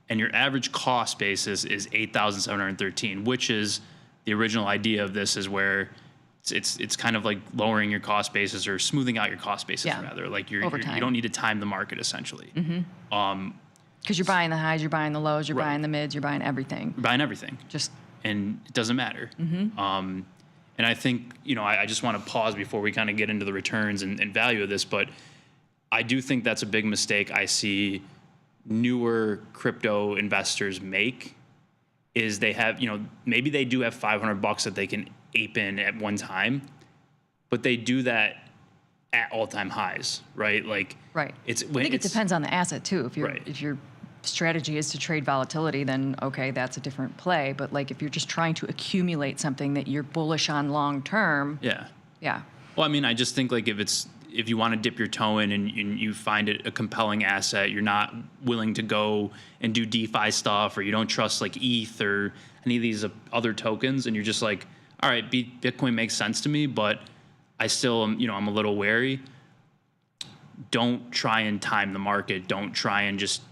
and your average cost basis is $8,713, which is the original idea of this, is where it's kind of like lowering your cost basis or smoothing out your cost basis, rather. Like you don't need to time the market, essentially. Because you're buying the highs, you're buying the lows, you're buying the mids, you're buying everything. You're buying everything. And it doesn't matter. And I think, I just want to pause before we kind of get into the returns and value of this, but I do think that's a big mistake I see newer crypto investors make, is they have, maybe they do have $500 that they can ape in at one time, but they do that at all-time highs, right? Like, I think it depends on the asset too. If your strategy is to trade volatility, then okay, that's a different play. But like if you're just trying to accumulate something that you're bullish on long term, yeah. Well, I mean, I just think like if you want to dip your toe in and you find it a compelling asset, you're not willing to go and do DeFi stuff, or you don't trust like ETH or any of these other tokens, and you're just like, all right, Bitcoin makes sense to me, but I still am, I'm a little wary. Don't try and time the market. Don't try and just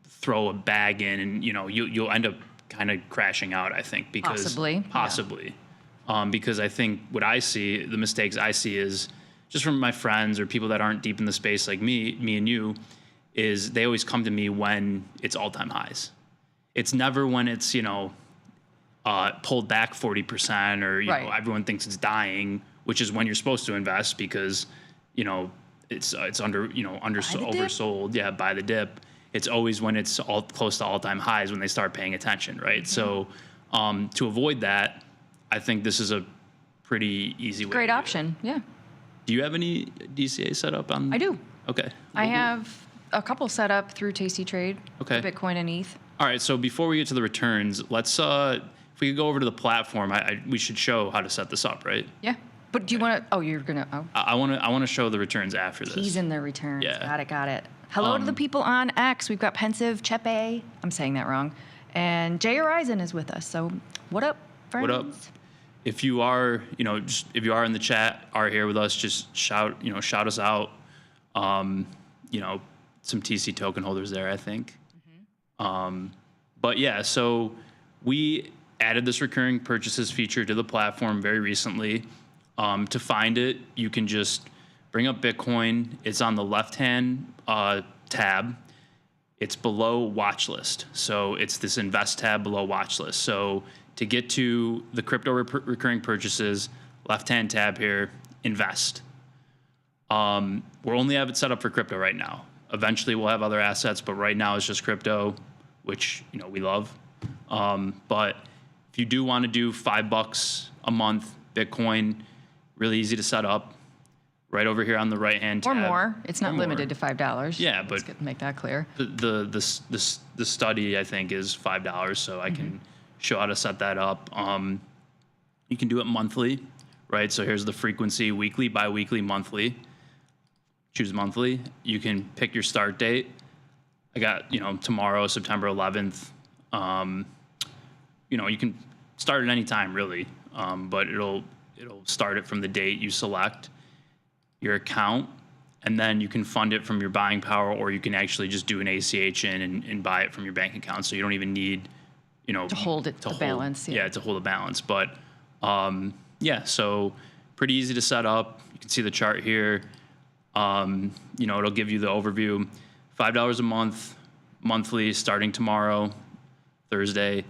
throw a bag in, and you'll end up kind of crashing out, I think, because possibly. Because I think what I see, the mistakes I see is just from my friends or people that aren't deep in the space like me and you, is they always come to me when it's all-time highs. It's never when it's pulled back 40%, or everyone thinks it's dying, which is when you're supposed to invest, because it's oversold. Yeah, buy the dip. It's always when it's all close to all-time highs when they start paying attention, right? So to avoid that, I think this is a pretty easy way. Great option, yeah. Do you have any DCA set up on? I do. Okay. I have a couple set up through Tasty Trade. Okay. Bitcoin and ETH. All right. So before we get to the returns, let's if we could go over to the platform, we should show how to set this up, right? Yeah. But do you want to? Oh, you're gonna. Oh. I want to show the returns after this. He's in the returns. Yeah. Got it. Hello to the people on X. We've got Pensive, Chepe. I'm saying that wrong. And Jay Horizon is with us. So what up, friends? What up? If you are, if you are in the chat, are here with us, just shout us out. Some TC token holders there, I think. But yeah, so we added this recurring purchases feature to the platform very recently. To find it, you can just bring up Bitcoin. It's on the left-hand tab. It's below watch list. So it's this invest tab below watch list. So to get to the crypto recurring purchases, left-hand tab here, invest. We'll only have it set up for crypto right now. Eventually we'll have other assets, but right now it's just crypto, which we love. But if you do want to do $5 a month Bitcoin, really easy to set up. Right over here on the right-hand tab. Or more. It's not limited to $5. Yeah, but let's make that clear. The study, I think, is $5, so I can show how to set that up. You can do it monthly, right? So here's the frequency: weekly, bi-weekly, monthly. Choose monthly. You can pick your start date. I got tomorrow, September 11th. You can start at any time really, but it'll start it from the date you select your account, and then you can fund it from your buying power, or you can actually just do an ACH in and buy it from your bank account. So you don't even need, to hold it, the balance. Yeah, to hold a balance. But so pretty easy to set up. You can see the chart here. It'll give you the overview. $5 a month, monthly, starting tomorrow, Thursday.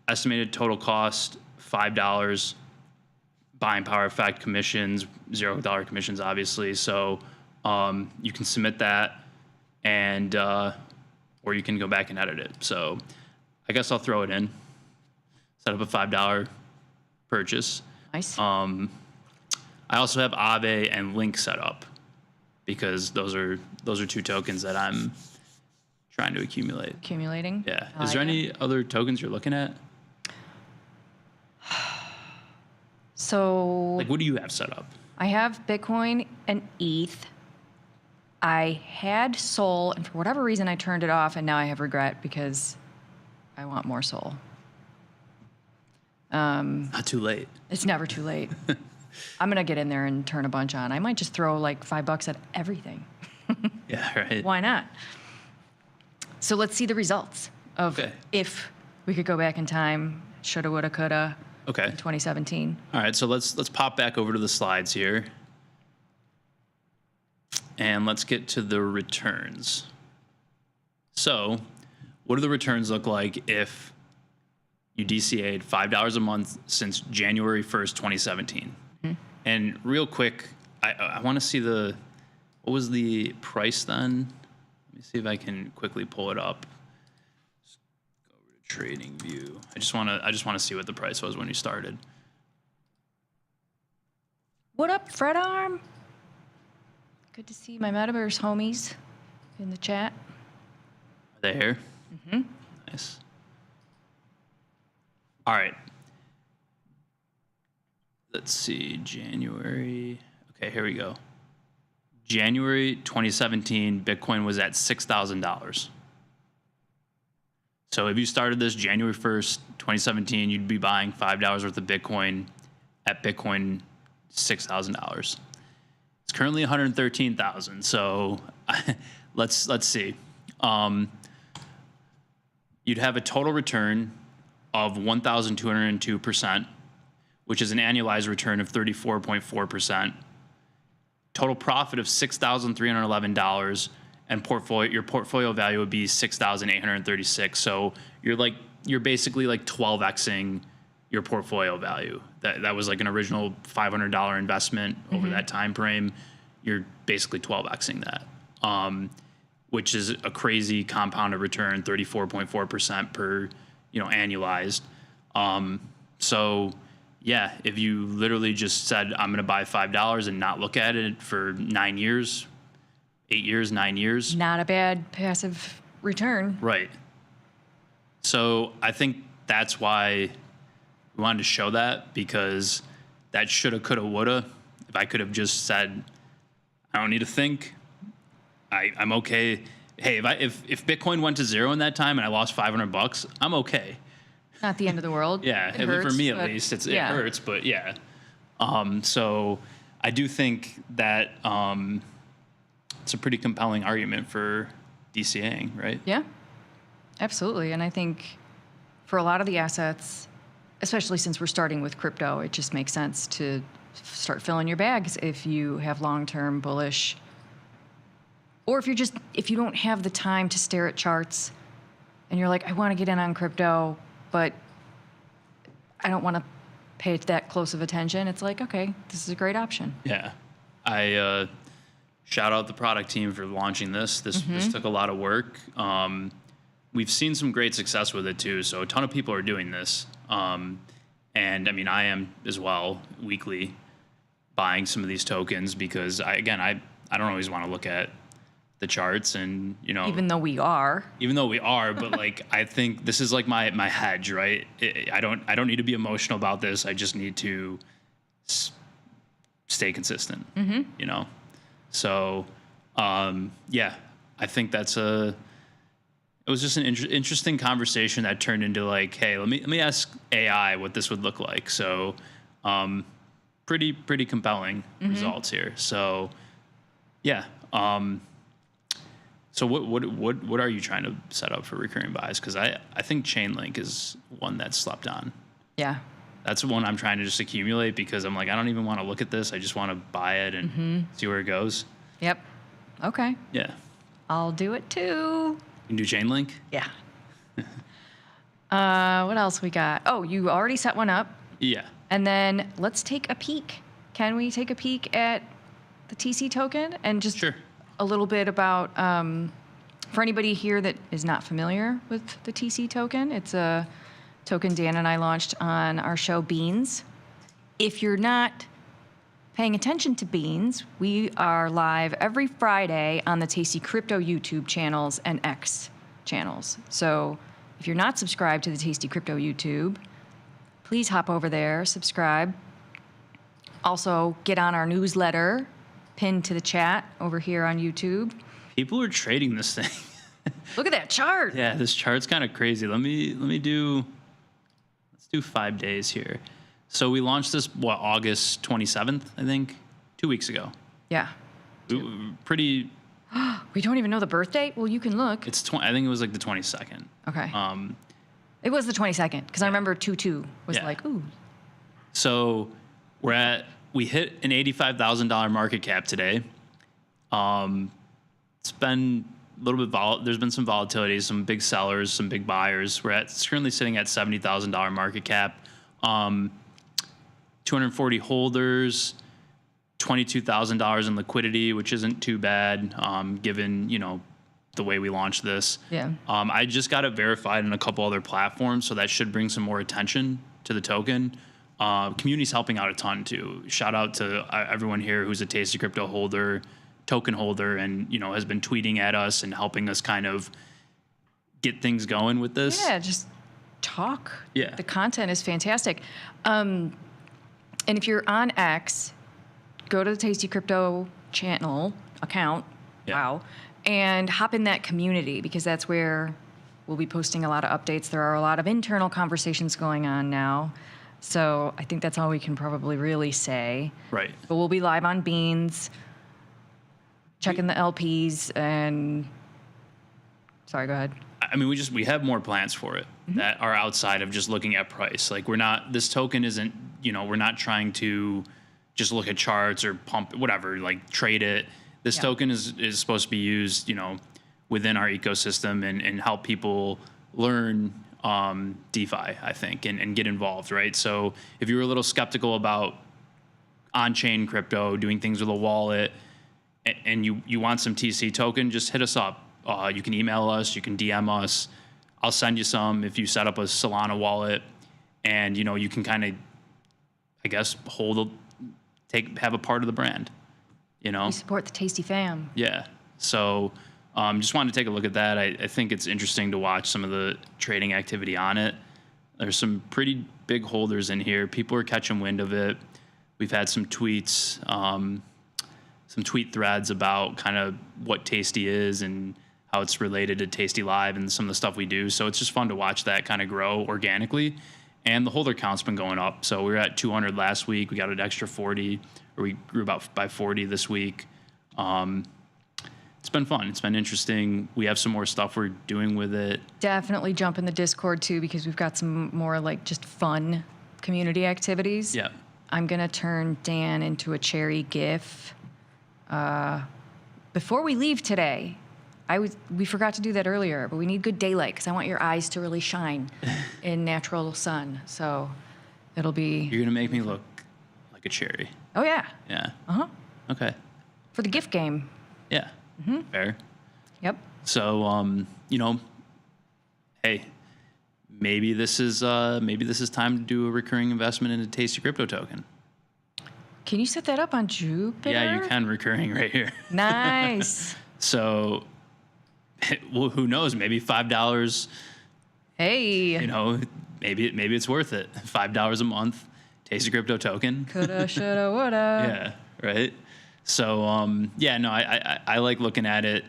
Estimated total cost, $5. Buying power effect, commissions, $0 commissions, obviously. So you can submit that, and or you can go back and edit it. So I guess I'll throw it in. Set up a $5 purchase. Nice. I also have Aave and Link set up because those are two tokens that I'm trying to accumulate. Accumulating. Yeah. Is there any other tokens you're looking at? So, what do you have set up? I have Bitcoin and ETH. I had Sol, and for whatever reason, I turned it off, and now I have regret because I want more Sol. Not too late. It's never too late. I'm going to get in there and turn a bunch on. I might just throw like $5 at everything. Yeah, right. Why not? So let's see the results of if we could go back in time, shoulda, woulda, coulda. Okay. In 2017. All right, so let's pop back over to the slides here. And let's get to the returns. So, what do the returns look like if you DCA'd $5 a month since January 1st, 2017? Mm-hmm. And real quick, I want to see what was the price then? Let me see if I can quickly pull it up. Just go over to Trading View. I just want to see what the price was when you started. What up, Fred Arm? Good to see my Metaverse homies in the chat. Are they here? Mm-hmm. Nice. All right. Let's see, January. Okay, here we go. January 2017, Bitcoin was at $6,000. So if you started this January 1st, 2017, you'd be buying $5 worth of Bitcoin at Bitcoin $6,000. It's currently 113,000. So let's see. You'd have a total return of 1,202%, which is an annualized return of 34.4%. Total profit of $6,311, and your portfolio value would be $6,836. So you're basically like 12xing your portfolio value. That was like an original $500 investment over that time frame. You're basically 12xing that, which is a crazy compounded return, 34.4% per annualized. So yeah, if you literally just said, I'm going to buy $5 and not look at it for 9 years, 8 years, 9 years. Not a bad passive return. Right. So I think that's why we wanted to show that, because that shoulda, coulda, woulda. If I could have just said, I don't need to think, I'm okay. Hey, if Bitcoin went to zero in that time and I lost $500, I'm okay. Not the end of the world. Yeah, it hurts, for me at least, it hurts, but yeah. So I do think that it's a pretty compelling argument for DCAing, right? Yeah, absolutely. And I think for a lot of the assets, especially since we're starting with crypto, it just makes sense to start filling your bags if you have long-term bullish, or if you don't have the time to stare at charts and you're like, I want to get in on crypto, but I don't want to pay it that close of attention. It's like, okay, this is a great option. Yeah. I shout out the product team for launching this. This took a lot of work. We've seen some great success with it too. So a ton of people are doing this. And I mean, I am as well, weekly buying some of these tokens, because I don't always want to look at the charts, and even though we are, but like, I think this is like my hedge, right? I don't need to be emotional about this. I just need to stay consistent, So, yeah, I think it was just an interesting conversation that turned into like, hey, let me ask AI what this would look like. So, pretty compelling results here. So, yeah. So what are you trying to set up for recurring buys? Because I think Chainlink is one that's slept on. Yeah. That's the one I'm trying to just accumulate, because I'm like, I don't even want to look at this. I just want to buy it and see where it goes. Yep. Okay. Yeah. I'll do it too. You can do Chainlink? Yeah. What else we got? Oh, you already set one up. Yeah. And then let's take a peek. Can we take a peek at the TC token and just a little bit about, for anybody here that is not familiar with the TC token, it's a token Dan and I launched on our show Beans. If you're not paying attention to Beans, we are live every Friday on the Tasty Crypto YouTube channels and X channels. So if you're not subscribed to the Tasty Crypto YouTube, please hop over there, subscribe. Also, get on our newsletter, pinned to the chat over here on YouTube. People are trading this thing. Look at that chart. Yeah, this chart's kind of crazy. Let's do 5 days here. So we launched this, August 27th, I think, 2 weeks ago. Yeah. Pretty. We don't even know the birth date? Well, you can look. I think it was like the 22nd. Okay. It was the 22nd, because I remember 2/2 was like, ooh. So we hit an $85,000 market cap today. It's been a little bit there's been some volatility, some big sellers, some big buyers. It's currently sitting at $70,000 market cap. 240 holders, $22,000 in liquidity, which isn't too bad, given, the way we launched this. Yeah. I just got it verified in a couple other platforms, so that should bring some more attention to the token. Community's helping out a ton too. Shout out to everyone here who's a Tasty Crypto holder, token holder, and has been tweeting at us and helping us kind of get things going with this. Yeah, just talk. Yeah. The content is fantastic. And if you're on X, go to the Tasty Crypto channel account. Yeah. Wow. And hop in that community, because that's where we'll be posting a lot of updates. There are a lot of internal conversations going on now. So I think that's all we can probably really say. Right. But we'll be live on Beans, checking the LPs, and sorry, go ahead. I mean, we have more plans for it that are outside of just looking at price. Like this token isn't, we're not trying to just look at charts or pump whatever, like trade it. This token is supposed to be used, within our ecosystem and help people learn DeFi, I think, and get involved, right? So if you're a little skeptical about on-chain crypto, doing things with a wallet, and you want some TC token, just hit us up. You can email us, you can DM us. I'll send you some if you set up a Solana wallet, and you can kind of, I guess, have a part of the brand. We support the Tasty fam. Yeah. So just wanted to take a look at that. I think it's interesting to watch some of the trading activity on it. There's some pretty big holders in here. People are catching wind of it. We've had some tweets, some tweet threads about kind of what Tasty is and how it's related to tastylive and some of the stuff we do. So it's just fun to watch that kind of grow organically. And the holder count's been going up. So we were at 200 last week. We got an extra 40, or we grew by 40 this week. It's been fun. It's been interesting. We have some more stuff we're doing with it. Definitely jump in the Discord too, because we've got some more like just fun community activities. Yeah. I'm gonna turn Dan into a cherry GIF. Before we leave today, we forgot to do that earlier, but we need good daylight because I want your eyes to really shine in natural sun. So it'll be. You're gonna make me look like a cherry. Oh yeah. Yeah. Okay. For the gift game. Yeah. Fair. Yep. So hey, maybe this is time to do a recurring investment in a Tasty Crypto token. Can you set that up on Jupiter? Yeah, you can, recurring right here. Nice. So, well, who knows? Maybe $5. Hey. Maybe it's worth it. $5 a month, Tasty Crypto token. Coulda, shoulda, woulda. Yeah. Right. So, I like looking at it.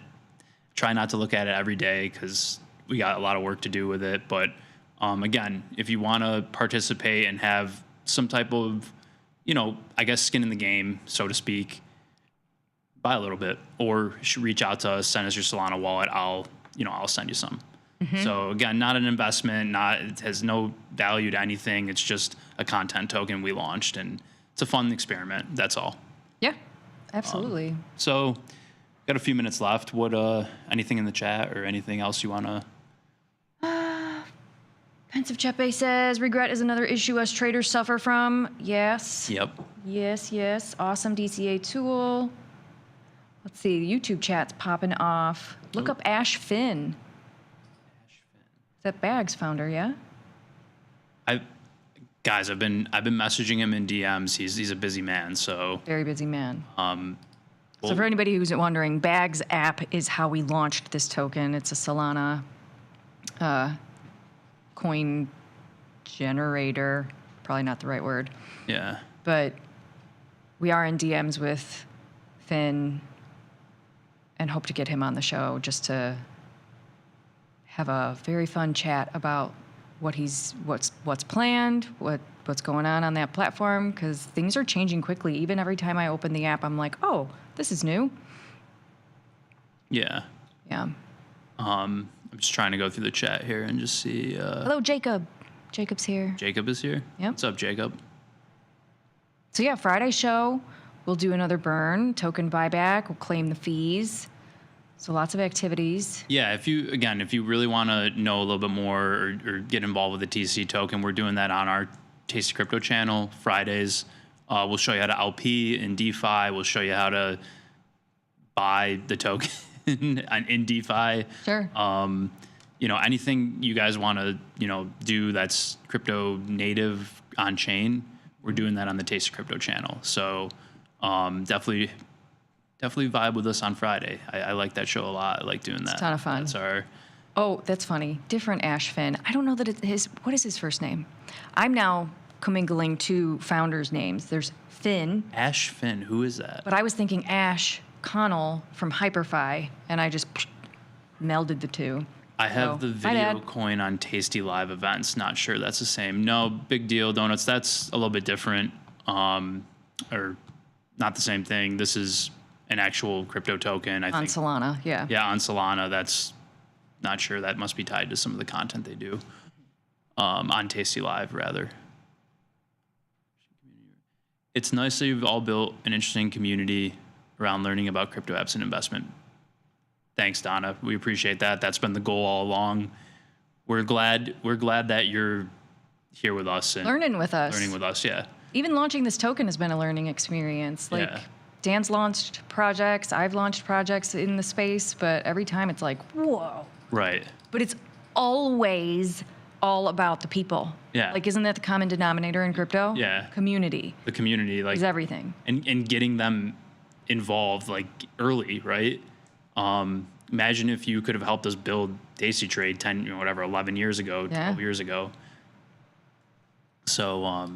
Try not to look at it every day because we got a lot of work to do with it. But again, if you want to participate and have some type of, I guess skin in the game, so to speak, buy a little bit, or reach out to us, send us your Solana wallet. I'll send you some. So again, not an investment, it has no value to anything. It's just a content token we launched, and it's a fun experiment. That's all. Yeah, absolutely. So got a few minutes left. What, anything in the chat or anything else you want to? Pensive Chepe says, regret is another issue us traders suffer from. Yes. Yep. Yes. Awesome DCA tool. Let's see, the YouTube chat's popping off. Look up Ash Finn. Is that Bags founder, yeah? I've been messaging him in DMs. He's a busy man, so. Very busy man. So for anybody who's wondering, Bags app is how we launched this token. It's a Solana coin generator. Probably not the right word. Yeah. But we are in DMs with Finn and hope to get him on the show just to have a very fun chat about what's planned, what what's going on that platform, because things are changing quickly. Even every time I open the app, I'm like, oh, this is new. Yeah. Yeah. I'm just trying to go through the chat here and just see. Hello, Jacob. Jacob's here. Jacob is here? Yep. What's up, Jacob? So yeah, Friday show, we'll do another burn, token buyback, we'll claim the fees. So lots of activities. Yeah, if you really want to know a little bit more or get involved with the TC token, we're doing that on our Tasty Crypto channel Fridays. We'll show you how to LP in DeFi. We'll show you how to buy the token in DeFi. Sure. Anything you guys want to, do that's crypto native on chain, we're doing that on the Tasty Crypto channel. So definitely vibe with us on Friday. I like that show a lot. I like doing that. It's a ton of fun. That's our... Oh, that's funny. Different Ash Finn. I don't know that what is his first name? I'm now commingling two founders' names. There's Finn. Ash Finn, who is that? But I was thinking Ash Connell from HyperFi, and I just melded the two. I have the my video bad. coin on Tasty Live events. Not sure that's the same. No, big deal. Donuts, that's a little bit different. Or not the same thing. This is an actual crypto token, I On think. Solana, yeah. Yeah, on Solana. That's not sure. That must be tied to some of the content they do. On Tasty Live, rather. It's nice that you've all built an interesting community around learning about crypto apps and investment. Thanks, Donna. We appreciate that. That's been the goal all along. We're glad that you're here with us and Learning with us. Learning with us, yeah. Even launching this token has been a learning experience. Like, Yeah. Dan's launched projects, I've launched projects in the space, but every time it's like, whoa. Right. But it's always all about the people. Yeah. Like, isn't that the common denominator in crypto? Yeah. Community The community, like is everything. and getting them involved like early, right? Imagine if you could have helped us build Tasty Trade 11 years ago, 12 years ago. So,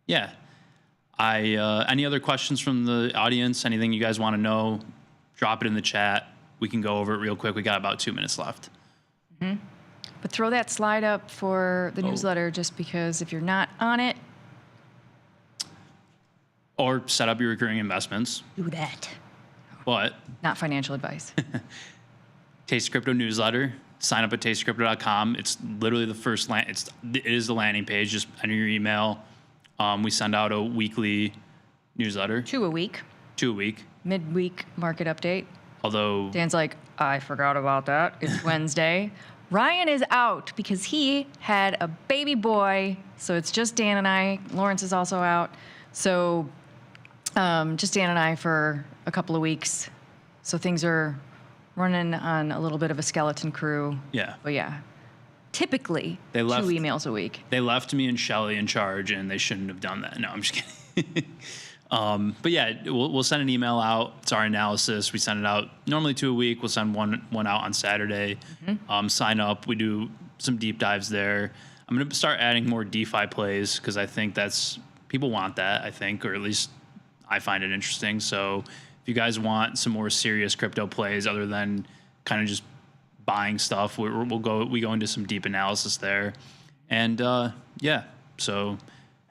yeah. Any other questions from the audience? Anything you guys want to know? Drop it in the chat. We can go over it real quick. We got about 2 minutes left. Mm-hmm. But throw that slide up for the newsletter, just because if you're not on it, Or set up your recurring investments. do that. But Not financial advice. Tasty Crypto newsletter. Sign up at tastycrypto.com. It's literally the first it is the landing page. Just enter your email. We send out a weekly newsletter. 2 a week. 2 a week. Midweek market update. Although Dan's like, I forgot about that. It's Wednesday. Ryan is out because he had a baby boy. So it's just Dan and I. Lawrence is also out. So just Dan and I for a couple of weeks. So things are running on a little bit of a skeleton crew. Yeah. But yeah, typically They left- 2 emails a week. they left me and Shelly in charge, and they shouldn't have done that. No, I'm just kidding. But yeah, we'll send an email out. It's our analysis. We send it out normally 2 a week. We'll send one out on Saturday. Sign up. We do some deep dives there. I'm going to start adding more DeFi plays because I think people want that, I think, or at least I find it interesting. So if you guys want some more serious crypto plays other than kind of just buying stuff, we go into some deep analysis there. And yeah, so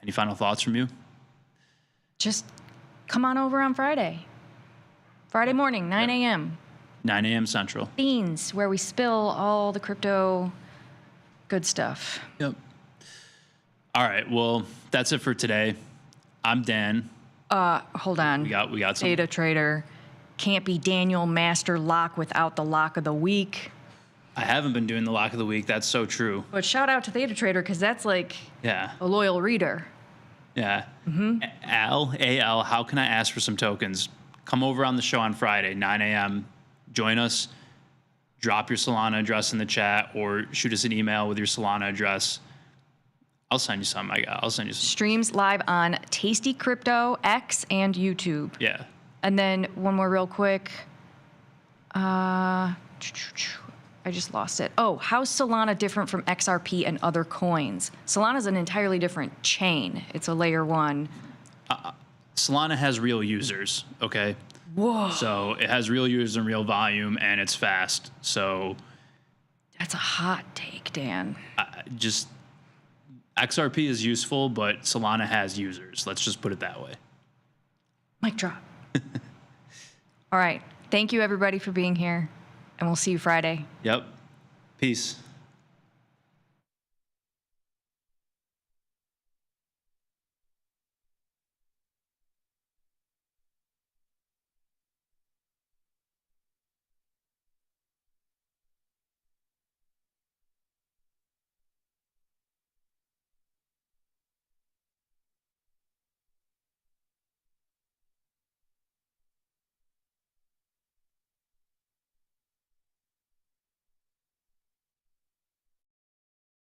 any final thoughts from you? Just come on over on Friday. Friday morning, 9 a.m. 9 a.m. Central. Beans, where we spill all the crypto good stuff. Yep. All right. Well, that's it for today. I'm Dan. Hold on. We got some. Data trader. Can't be Daniel Master Lock without the lock of the week. I haven't been doing the lock of the week. That's so true. But shout out to Theta Trader, because that's like Yeah. a loyal reader. Yeah. Al, how can I ask for some tokens? Come over on the show on Friday, 9 a.m. Join us. Drop your Solana address in the chat or shoot us an email with your Solana address. I'll send you some. I'll send you some. Streams live on Tasty Crypto, X, and YouTube. Yeah. And then one more real quick. I just lost it. Oh, how's Solana different from XRP and other coins? Solana's an entirely different chain. It's a layer one. Solana has real users, okay? Whoa. So it has real users and real volume, and it's fast. So That's a hot take, Dan. XRP is useful, but Solana has users. Let's just put it that way. Mic drop. All right. Thank you, everybody, for being here, and we'll see you Friday. Yep. Peace.